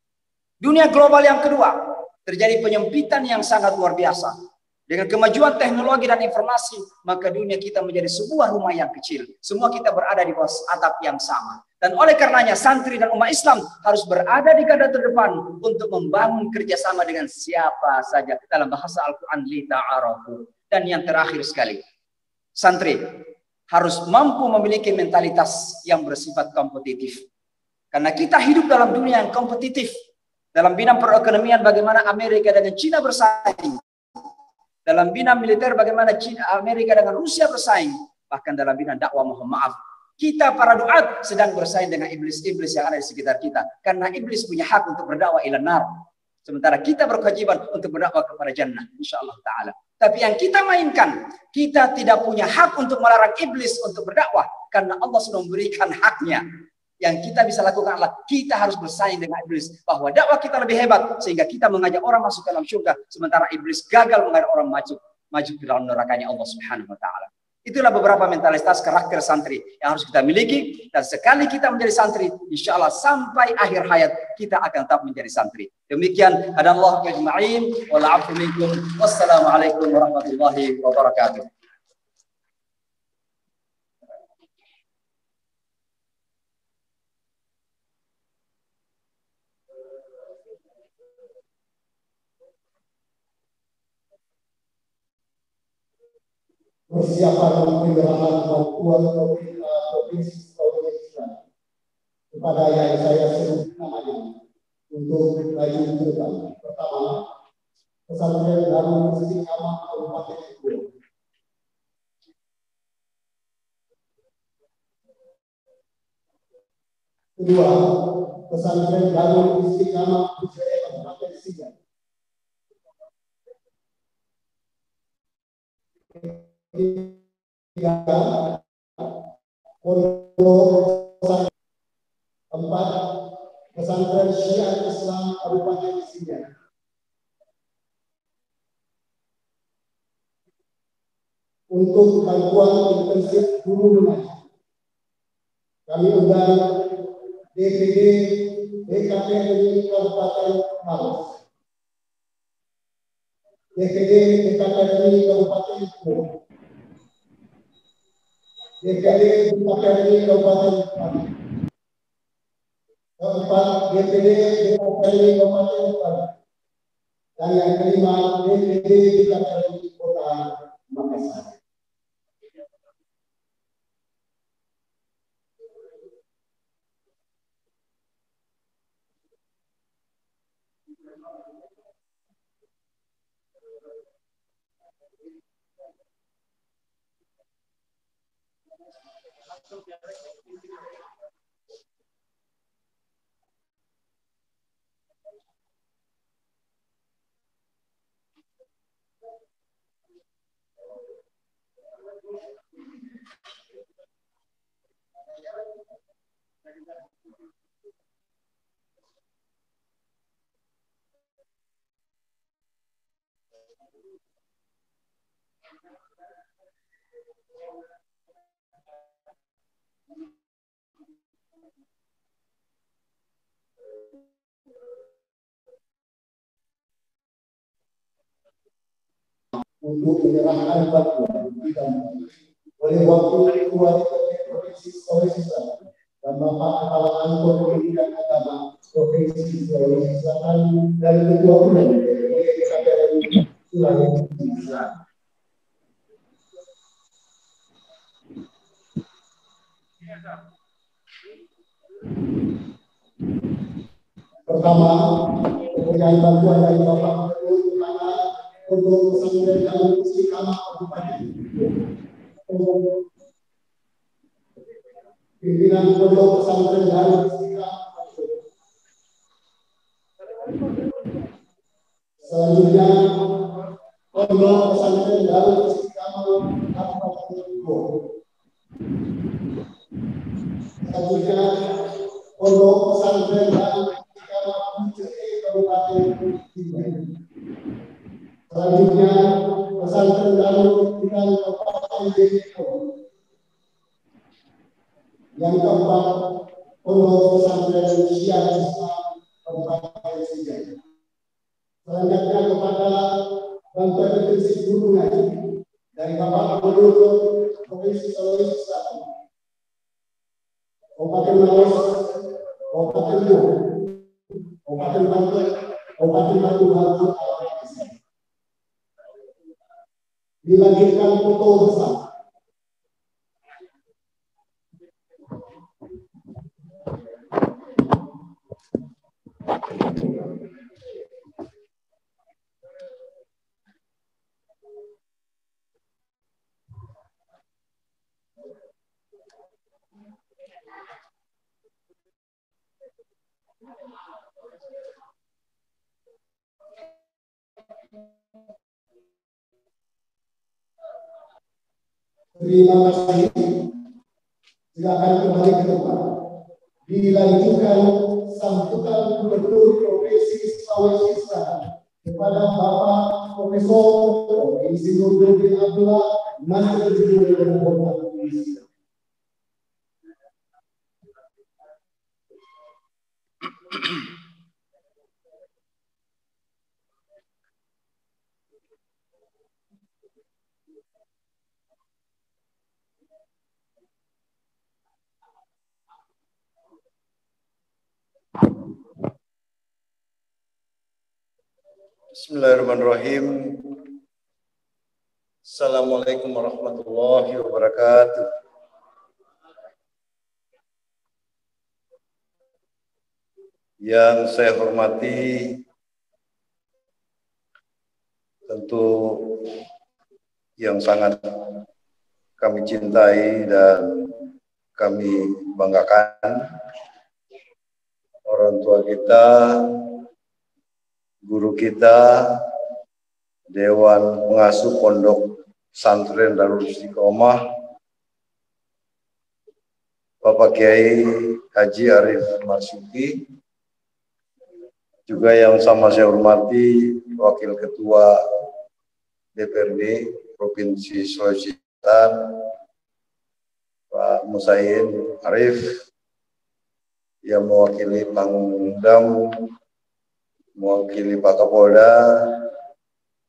S7: Dunia global yang kedua, terjadi penyempitan yang sangat luar biasa. Dengan kemajuan teknologi dan informasi, maka dunia kita menjadi sebuah rumah yang kecil. Semua kita berada di bawah atap yang sama. Dan oleh karenanya santri dan umat Islam harus berada di garda terdepan untuk membangun kerjasama dengan siapa saja. Dalam bahasa Al-Quran, li ta'arafu. Dan yang terakhir sekali, santri harus mampu memiliki mentalitas yang bersifat kompetitif. Karena kita hidup dalam dunia yang kompetitif. Dalam bidang perekonomian bagaimana Amerika dengan Cina bersaing. Dalam bidang militer bagaimana Amerika dengan Rusia bersaing. Bahkan dalam bidang dakwah, mohon maaf, kita para duat sedang bersaing dengan iblis-iblis yang ada di sekitar kita. Karena iblis punya hak untuk berdakwah ila nar. Sementara kita berkewajiban untuk berdakwah kepada jannah, insyaallah ta'ala. Tapi yang kita mainkan, kita tidak punya hak untuk melarang iblis untuk berdakwah. Karena Allah sudah memberikan haknya. Yang kita bisa lakukan adalah kita harus bersaing dengan iblis. Bahwa dakwah kita lebih hebat. Sehingga kita mengajak orang masuk ke dalam surga. Sementara iblis gagal mengajak orang maju ke dalam nerakanya Allah Subhanahu wa ta'ala. Itulah beberapa mentalitas karakter santri yang harus kita miliki. Dan sekali kita menjadi santri, insya Allah sampai akhir hayat kita akan tetap menjadi santri. Demikian, hadallahu ajma'in. Wala'afu minkum. Wassalamualaikum warahmatullahi wabarakatuh.
S2: Persiapan penyerahan bantuan pemerintah Provinsi Sulawesi Selatan kepada yang saya sebut namanya untuk maju ke depan. Pertama, pesantren Darul Istiqamah Kabupaten Kuala. Kedua, pesantren Darul Istiqamah Kabupaten Sigat. Tiga, pondok pesantren. Empat, pesantren Syiah Islam Kabupaten Sigat. Untuk bantuan intensif guru mengaji, kami undang DPD DKPRI Kabupaten Maros, DPD DKPRI Kabupaten Kuala, DPD DKPRI Kabupaten Kuala. Keempat, DPD DKPRI Kabupaten Kuala. Dan yang kelima, DPD DKPRI Kota Makassar. untuk menyerahkan bantuan oleh Wakil Ketua DPRD Provinsi Sulawesi Selatan dan Bapak Kepala Kantor Pendidikan Agama Provinsi Sulawesi Selatan dan Ketua Umum DPRD Sulawesi Selatan. Pertama, pemberian bantuan dari Bapak Gubernur untuk pesantren Darul Istiqamah Kabupaten. Pimpinan pondok pesantren Darul Istiqamah. Selanjutnya, pondok pesantren Darul Istiqamah Kabupaten. Selanjutnya, pondok pesantren Darul Istiqamah Kabupaten. Selanjutnya, pesantren Darul Istiqamah Kabupaten Depok. Yang keempat, pondok pesantren Syiah Islam Kabupaten Sidrap. Selanjutnya kepada bantuan intensif dukungan dari Bapak Gubernur Provinsi Sulawesi Selatan, Kabupaten Maros, Kabupaten Luwu, Kabupaten Banten, Kabupaten Batu Haru, dilanjutkan foto bersama. Terima kasih. Silakan kembali ke tempat. Dilanjutkan sambutan Gubernur Provinsi Sulawesi Selatan kepada Bapak Profesor Insinyur Nurdin Abdullah Menteri Perhubungan Provinsi.
S8: Bismillahirrahmanirrahim. Assalamualaikum warahmatullahi wabarakatuh. Yang saya hormati, tentu yang sangat kami cintai dan kami banggakan, orang tua kita, guru kita, Dewan Pengasuh Pondok Pesantren Darul Istiqamah, Bapak Kiai Haji Arif Marzuki, juga yang sama saya hormati Wakil Ketua DPRD Provinsi Sulawesi Selatan, Pak Musain Arif, yang mewakili Pangdam, mewakili Pak Kapolda,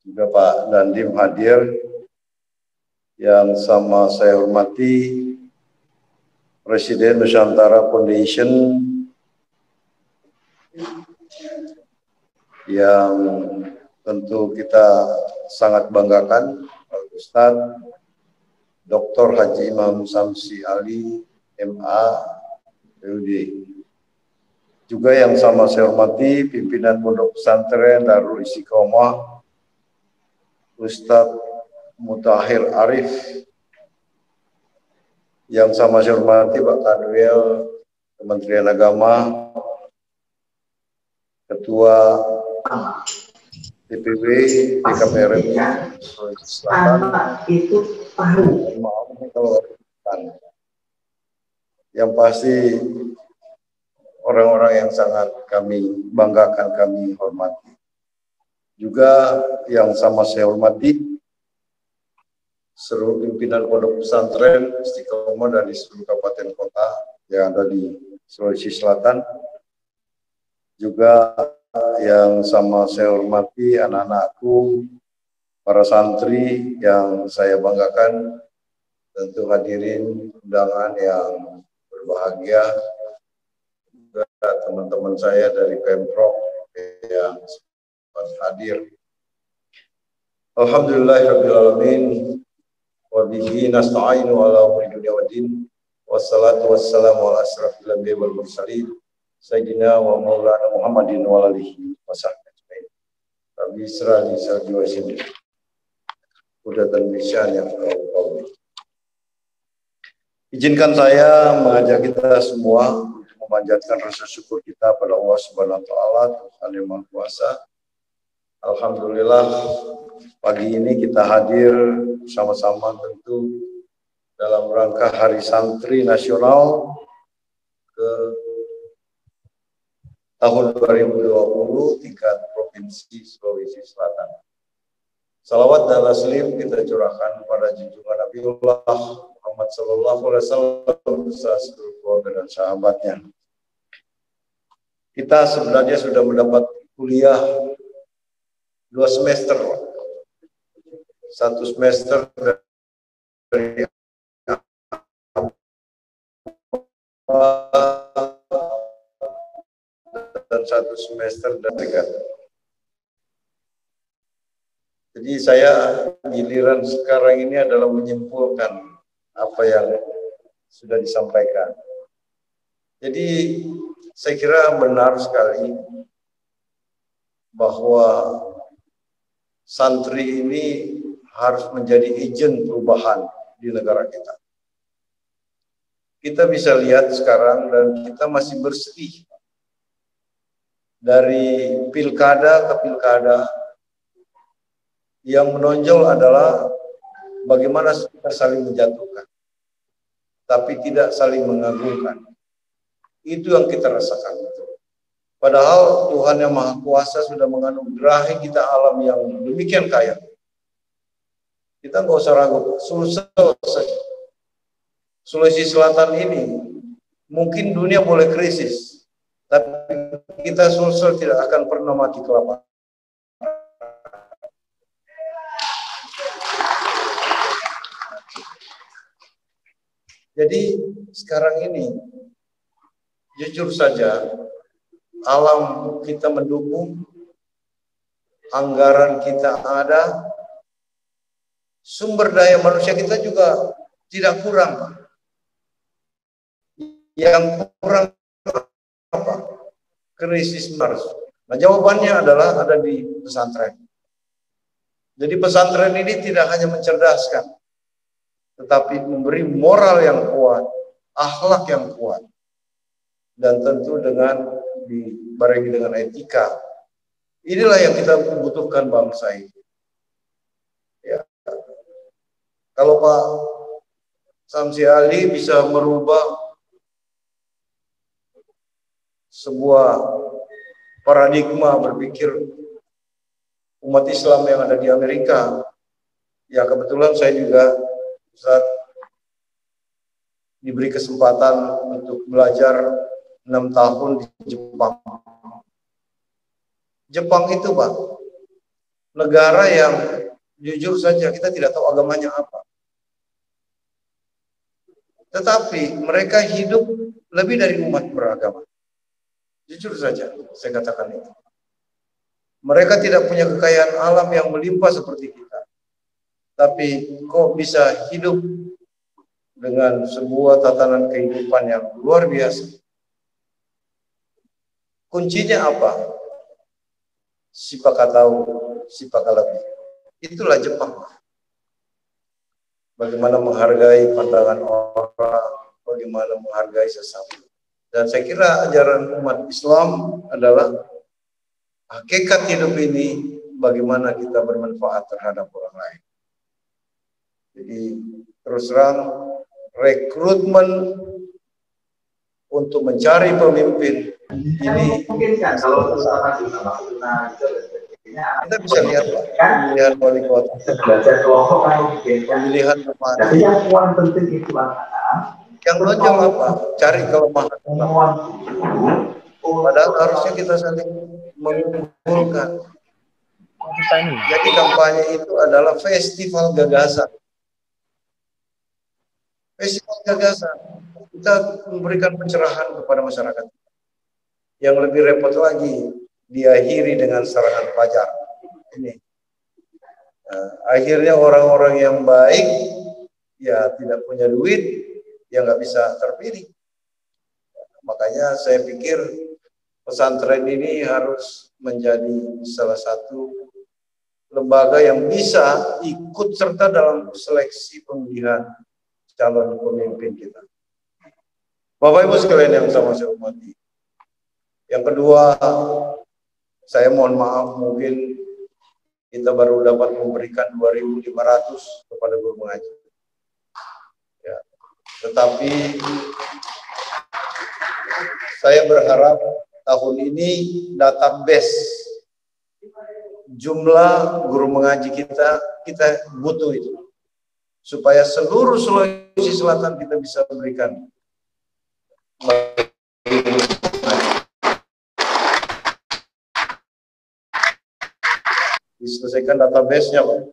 S8: juga Pak Dandim hadir, yang sama saya hormati Presiden Nusantara Foundation, yang tentu kita sangat banggakan, Pak Ustadz Dr. Haji Imam Samsi Ali, MA, PUD. Juga yang sama saya hormati pimpinan Pondok Pesantren Darul Istiqamah, Ustadz Mutahir Arif. Yang sama saya hormati Pak Kanwil Kementerian Agama, Ketua DPW PKPRMI Sulawesi Selatan. Maaf kalau yang pasti orang-orang yang sangat kami banggakan, kami hormati. Juga yang sama saya hormati seluruh pimpinan pondok pesantren Istiqomah dari seluruh kabupaten kota yang ada di Sulawesi Selatan. Juga yang sama saya hormati anak-anakku, para santri yang saya banggakan, tentu hadirin undangan yang berbahagia, juga teman-teman saya dari Pemprov yang sempat hadir. Alhamdulillahirrahmanirrahim. Wa bihi nasta'inu ala umuri dunya waddin. Wassalatu wassalamu ala asrafil anbiya'i wal mursalin. Sayyidina wa maulana Muhammadin wa alihi wa sahbihi. Rabbi israh li sadri wa yassir li amri yang kau. Izinkan saya mengajak kita semua untuk memanjatkan rasa syukur kita pada Allah Subhanahu wa taala, Tuhan yang Maha Kuasa. Alhamdulillah pagi ini kita hadir bersama-sama tentu dalam rangka Hari Santri Nasional ke tahun 2020 tingkat Provinsi Sulawesi Selatan. Salawat dan taslim kita curahkan pada junjungan Nabiullah Muhammad sallallahu alaihi wasallam beserta seluruh keluarga dan sahabatnya. Kita sebenarnya sudah mendapat kuliah 2 semester. 1 semester dari dan 1 semester dari. Jadi saya giliran sekarang ini adalah menyimpulkan apa yang sudah disampaikan. Jadi saya kira benar sekali bahwa santri ini harus menjadi agen perubahan di negara kita. Kita bisa lihat sekarang dan kita masih bersedih dari pilkada ke pilkada yang menonjol adalah bagaimana kita saling menjatuhkan, tapi tidak saling mengagungkan. Itu yang kita rasakan. Padahal Tuhan yang Maha Kuasa sudah menganugerahi kita alam yang demikian kaya. Kita nggak usah ragu. Sulawesi Selatan ini mungkin dunia boleh krisis, tapi kita Sulsel tidak akan pernah mati kelaparan. Jadi sekarang ini jujur saja alam kita mendukung, anggaran kita ada, sumber daya manusia kita juga tidak kurang. Yang kurang apa? Krisis Mars. Nah, jawabannya adalah ada di pesantren. Jadi pesantren ini tidak hanya mencerdaskan, tetapi memberi moral yang kuat, akhlak yang kuat, dan tentu dengan dibarengi dengan etika. Inilah yang kita butuhkan bangsa ini. Ya. Kalau Pak Samsi Ali bisa merubah sebuah paradigma berpikir umat Islam yang ada di Amerika, ya kebetulan saya juga saat diberi kesempatan untuk belajar 6 tahun di Jepang. Jepang itu Pak, negara yang jujur saja kita tidak tahu agamanya apa. Tetapi mereka hidup lebih dari umat beragama. Jujur saja, saya katakan itu. Mereka tidak punya kekayaan alam yang melimpah seperti kita. Tapi kok bisa hidup dengan sebuah tatanan kehidupan yang luar biasa. Kuncinya apa? Sipakatau, sipakalabi. Itulah Jepang. Bagaimana menghargai pandangan orang, bagaimana menghargai sesama. Dan saya kira ajaran umat Islam adalah hakikat hidup ini bagaimana kita bermanfaat terhadap orang lain. Jadi terus terang rekrutmen untuk mencari pemimpin ini Kita bisa lihat Pak, pemilihan wali kota, pemilihan bupati. Yang menonjol apa? Cari kelemahan. Padahal harusnya kita saling mengumpulkan. Jadi kampanye itu adalah festival gagasan. Festival gagasan. Kita memberikan pencerahan kepada masyarakat. Yang lebih repot lagi, diakhiri dengan serangan fajar. Ini. Nah, akhirnya orang-orang yang baik, ya tidak punya duit, ya nggak bisa terpilih. Makanya saya pikir pesantren ini harus menjadi salah satu lembaga yang bisa ikut serta dalam seleksi pemilihan calon pemimpin kita. Bapak Ibu sekalian yang sama saya hormati. Yang kedua, saya mohon maaf mungkin kita baru dapat memberikan 2.500 kepada guru mengaji. Ya. Tetapi saya berharap tahun ini database jumlah guru mengaji kita butuh itu. Supaya seluruh Sulawesi Selatan kita bisa berikan. Diselesaikan database-nya, Pak.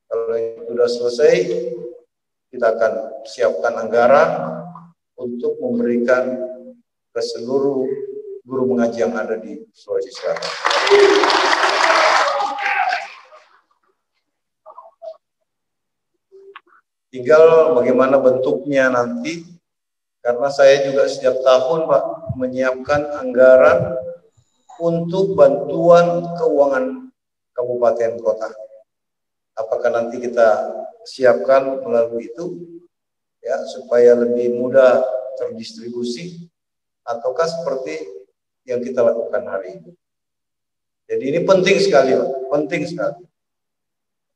S8: Kalau itu sudah selesai, kita akan siapkan anggaran untuk memberikan ke seluruh guru mengaji yang ada di Sulawesi Selatan. Tinggal bagaimana bentuknya nanti, karena saya juga setiap tahun, Pak, menyiapkan anggaran untuk bantuan keuangan kabupaten kota. Apakah nanti kita siapkan melalui itu ya supaya lebih mudah terdistribusi ataukah seperti yang kita lakukan hari ini. Jadi ini penting sekali, Pak. Penting sekali.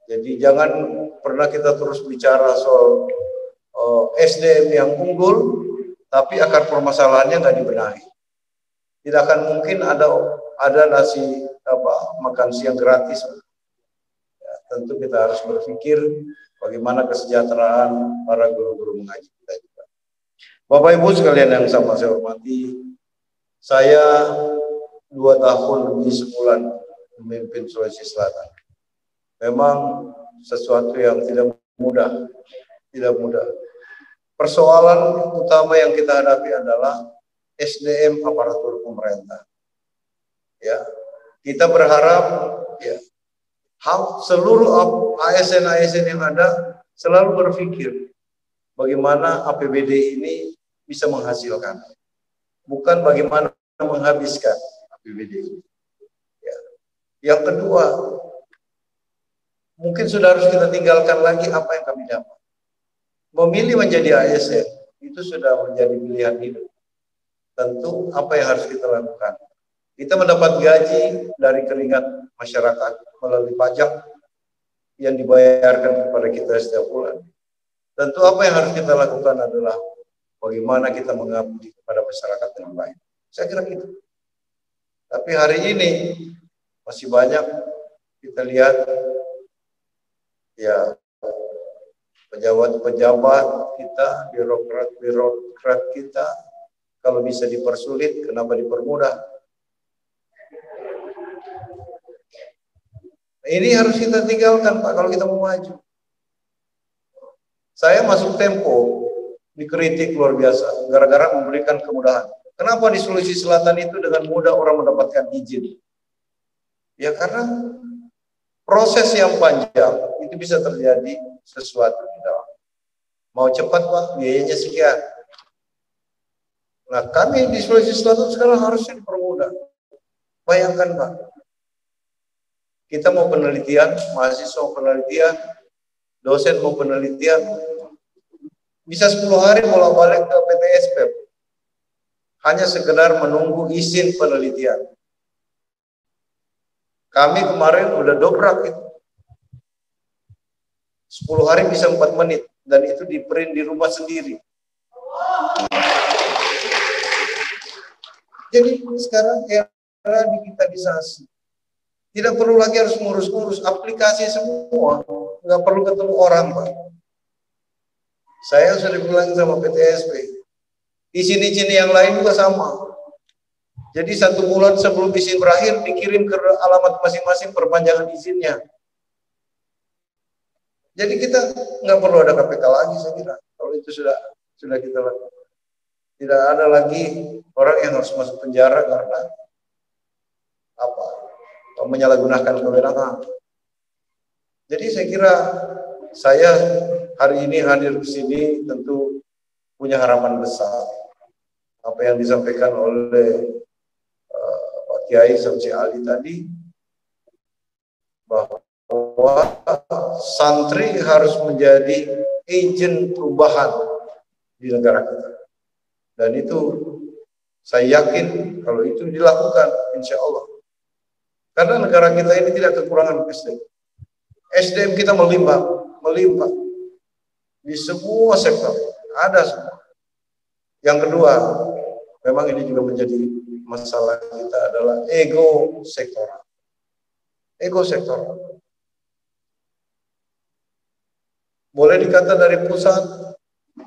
S8: Jadi jangan pernah kita terus bicara soal SDM yang unggul tapi akar permasalahannya nggak dibenahi. Tidak akan mungkin ada nasi makan siang gratis. Ya, tentu kita harus berpikir bagaimana kesejahteraan para guru-guru mengaji kita juga. Bapak Ibu sekalian yang sama saya hormati, saya 2 tahun lebih sebulan memimpin Sulawesi Selatan. Memang sesuatu yang tidak mudah, Persoalan utama yang kita hadapi adalah SDM aparatur pemerintah. Ya, kita berharap ya seluruh ASN yang ada selalu berpikir bagaimana APBD ini bisa menghasilkan, bukan bagaimana menghabiskan APBD ini. Ya. Yang kedua, mungkin sudah harus kita tinggalkan lagi apa yang kami dapat. Memilih menjadi ASN itu sudah menjadi pilihan hidup. Tentu apa yang harus kita lakukan? Kita mendapat gaji dari keringat masyarakat melalui pajak yang dibayarkan kepada kita setiap bulan. Tentu apa yang harus kita lakukan adalah bagaimana kita mengabdi kepada masyarakat yang baik. Saya kira gitu. Tapi hari ini masih banyak kita lihat ya pejabat-pejabat kita, birokrat kita, kalau bisa dipersulit, kenapa dipermudah? Ini harus kita tinggalkan, Pak, kalau kita mau maju. Saya masuk Tempo, dikritik luar biasa, gara-gara memberikan kemudahan. Kenapa di Sulawesi Selatan itu dengan mudah orang mendapatkan izin? Ya karena proses yang panjang itu bisa terjadi sesuatu di dalam. Mau cepat, Pak, biayanya sekian. Nah, kami di Sulawesi Selatan sekarang harusnya dipermudah. Bayangkan, Pak, kita mau penelitian, mahasiswa mau penelitian, dosen mau penelitian, bisa 10 hari bolak-balik ke PTSP. Hanya sekedar menunggu izin penelitian. Kami kemarin udah dobrak itu. 10 hari bisa 4 menit. Dan itu di print di rumah sendiri. Jadi sekarang era digitalisasi. Tidak perlu lagi harus ngurus-ngurus aplikasi semua, nggak perlu ketemu orang, Pak. Saya sudah bilang sama PTSP, izin-izin yang lain juga sama. Jadi 1 bulan sebelum izin berakhir dikirim ke alamat masing-masing perpanjangan izinnya. Jadi kita nggak perlu ada KPK lagi, saya kira. Kalau itu sudah kita lakukan. Tidak ada lagi orang yang harus masuk penjara karena apa? Menyalahgunakan kewenangan. Jadi saya kira saya hari ini hadir ke sini tentu punya harapan besar. Apa yang disampaikan oleh Pak Kiai Samsi Ali tadi, bahwa santri harus menjadi agen perubahan di negara kita. Dan itu saya yakin kalau itu dilakukan, insya Allah. Karena negara kita ini tidak kekurangan SDM. SDM kita melimpah di semua sektor, ada semua. Yang kedua, memang ini juga menjadi masalah kita adalah ego sektoral. Ego sektoral. Boleh dikata dari pusat,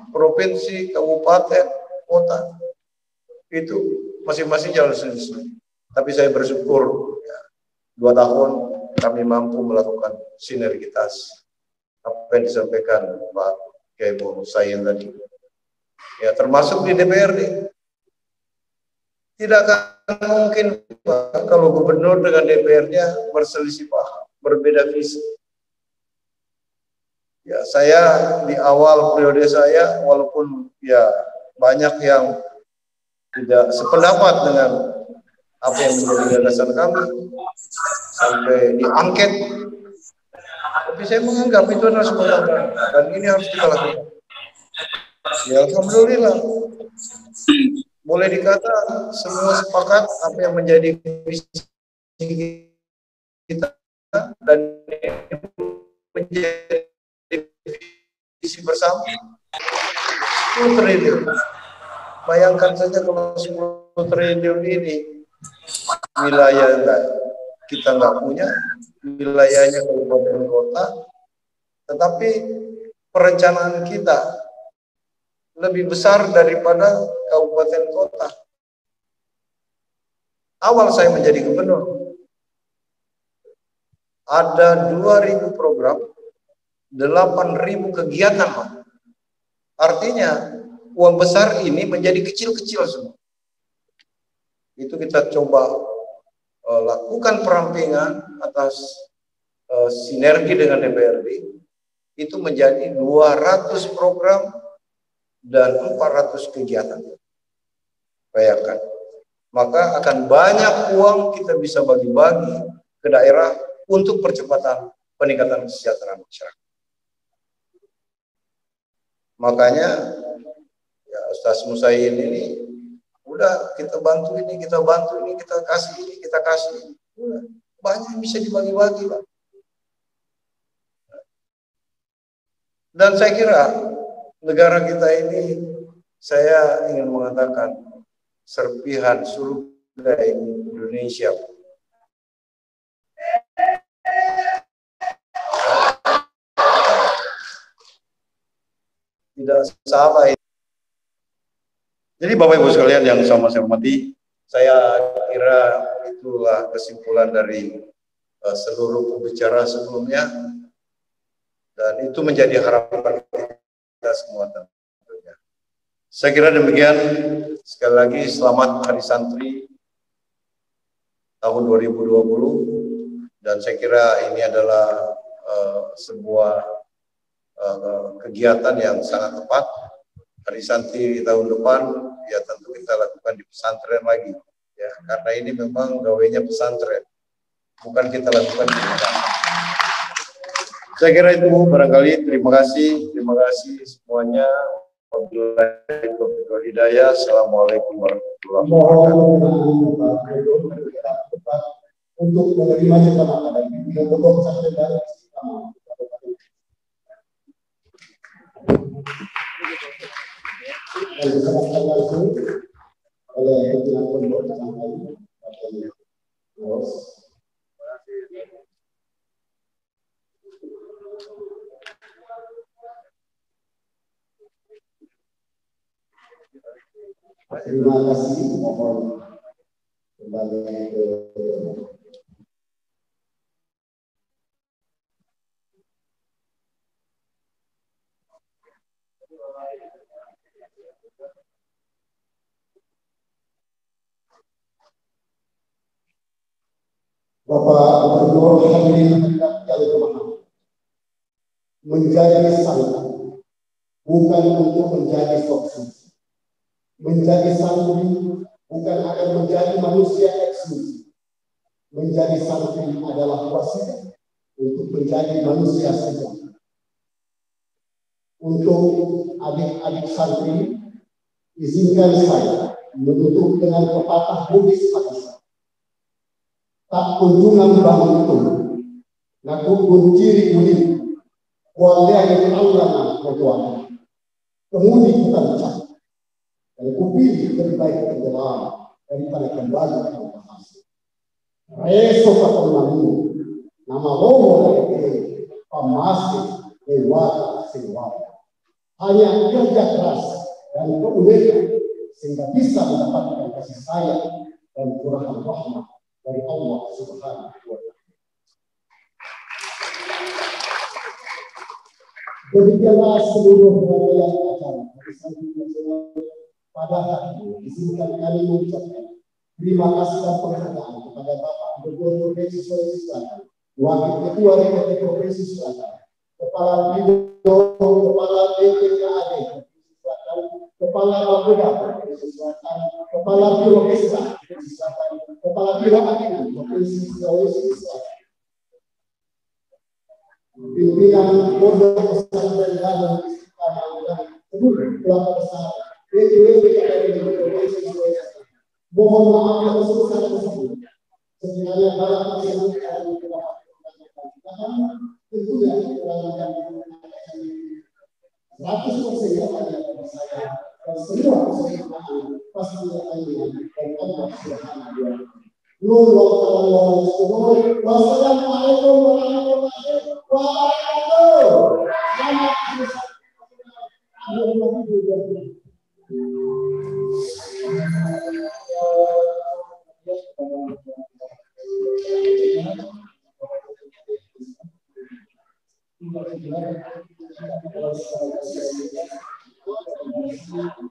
S8: provinsi, kabupaten, kota, itu masing-masing jalan sendiri. Tapi saya bersyukur 2 tahun kami mampu melakukan sinergitas apa yang disampaikan Pak Kiai Sayin tadi. Ya, termasuk di DPRD. Tidak akan mungkin Pak, kalau gubernur dengan DPR-nya berselisih paham, berbeda visi. Ya, saya di awal periode saya, walaupun ya banyak yang tidak sependapat dengan apa yang menjadi gagasan kami, sampai diangket, tapi saya menganggap itu adalah sebuah dan ini harus kita lakukan. Ya, alhamdulillah, boleh dikata semua sepakat apa yang menjadi visi kita dan menjadi visi bersama. 10 triliun. Bayangkan saja kalau 10 triliun ini wilayah kita nggak punya, wilayahnya kabupaten kota, tetapi perencanaan kita lebih besar daripada kabupaten kota. Awal saya menjadi gubernur, ada 2.000 program, 8.000 kegiatan, Pak. Artinya uang besar ini menjadi kecil-kecil semua. Itu kita coba lakukan perampingan atas sinergi dengan DPRD, itu menjadi 200 program dan 400 kegiatan. Bayangkan, maka akan banyak uang kita bisa bagi-bagi ke daerah untuk percepatan peningkatan kesejahteraan masyarakat. Makanya ya Ustaz Musayin ini udah kita bantu ini, kita bantu ini, kita kasih ini, kita kasih ini. Udah, banyak yang bisa dibagi-bagi, Pak. Dan saya kira negara kita ini, saya ingin mengatakan serpihan surga Indonesia. Tidak salah. Jadi Bapak Ibu sekalian yang sama saya hormati, saya kira itulah kesimpulan dari seluruh pembicara sebelumnya, dan itu menjadi harapan kita semua tentunya. Saya kira demikian. Sekali lagi selamat Hari Santri tahun 2020, dan saya kira ini adalah sebuah kegiatan yang sangat tepat. Hari Santri tahun depan ya tentu kita lakukan di pesantren lagi ya, karena ini memang gawainya pesantren, bukan kita lakukan di rumah. Saya kira itu barangkali. Terima kasih semuanya. Wabillahi hidayah. Assalamualaikum warahmatullahi
S2: wabarakatuh. Untuk menerima jemaah dan pondok pesantren Darul Istiqamah. Dan diserahkan langsung oleh pimpinan pondok pesantren. Terima kasih. Mohon kembali ke Bapak Gubernur hadirin yang berbahagia. Menjadi santri bukan untuk menjadi sukses. Menjadi santri bukan akan menjadi manusia eksklusif. Menjadi santri adalah wasilah untuk menjadi manusia sejati. Untuk adik-adik santri, izinkan saya menutup dengan pepatah Buddhis Pakistan. Tak kunjungan bangun itu, naku kunciri kulit, kualiah yang Allah berkuasa. Kemudian kita bicara, dan kupilih lebih baik perjalanan daripada kembali ke bahasa. Reso kapananu, nama lomo dari pamasi lewat sewat. Hanya kerja keras dan keuletan sehingga bisa mendapatkan kasih sayang dan curahan rahmat dari Allah Subhanahu wa Ta'ala. Demikianlah seluruh rangkaian acara pada hari ini. Izinkan kami mengucapkan terima kasih dan penghargaan kepada Bapak Gubernur Provinsi Sulawesi Selatan, Wakil Ketua DPRD Provinsi Selatan, Kepala Bidang, Kepala DPKAD Provinsi Selatan, Kepala Bapeda Provinsi Selatan, Kepala Biro Desa Provinsi Selatan, Kepala Biro Akinan Provinsi Sulawesi Selatan, pimpinan Pondok Pesantren Darul Istiqamah dan seluruh keluarga besar DPRD Provinsi Sulawesi Selatan. Mohon maaf yang tersebut. Sekiranya dalam kesempatan kita tentunya kekurangan 100% yang ada pada saya dan semua kesempatan pasti akan dan Allah Subhanahu wa Ta'ala. Wassalamualaikum warahmatullahi wabarakatuh. Selamat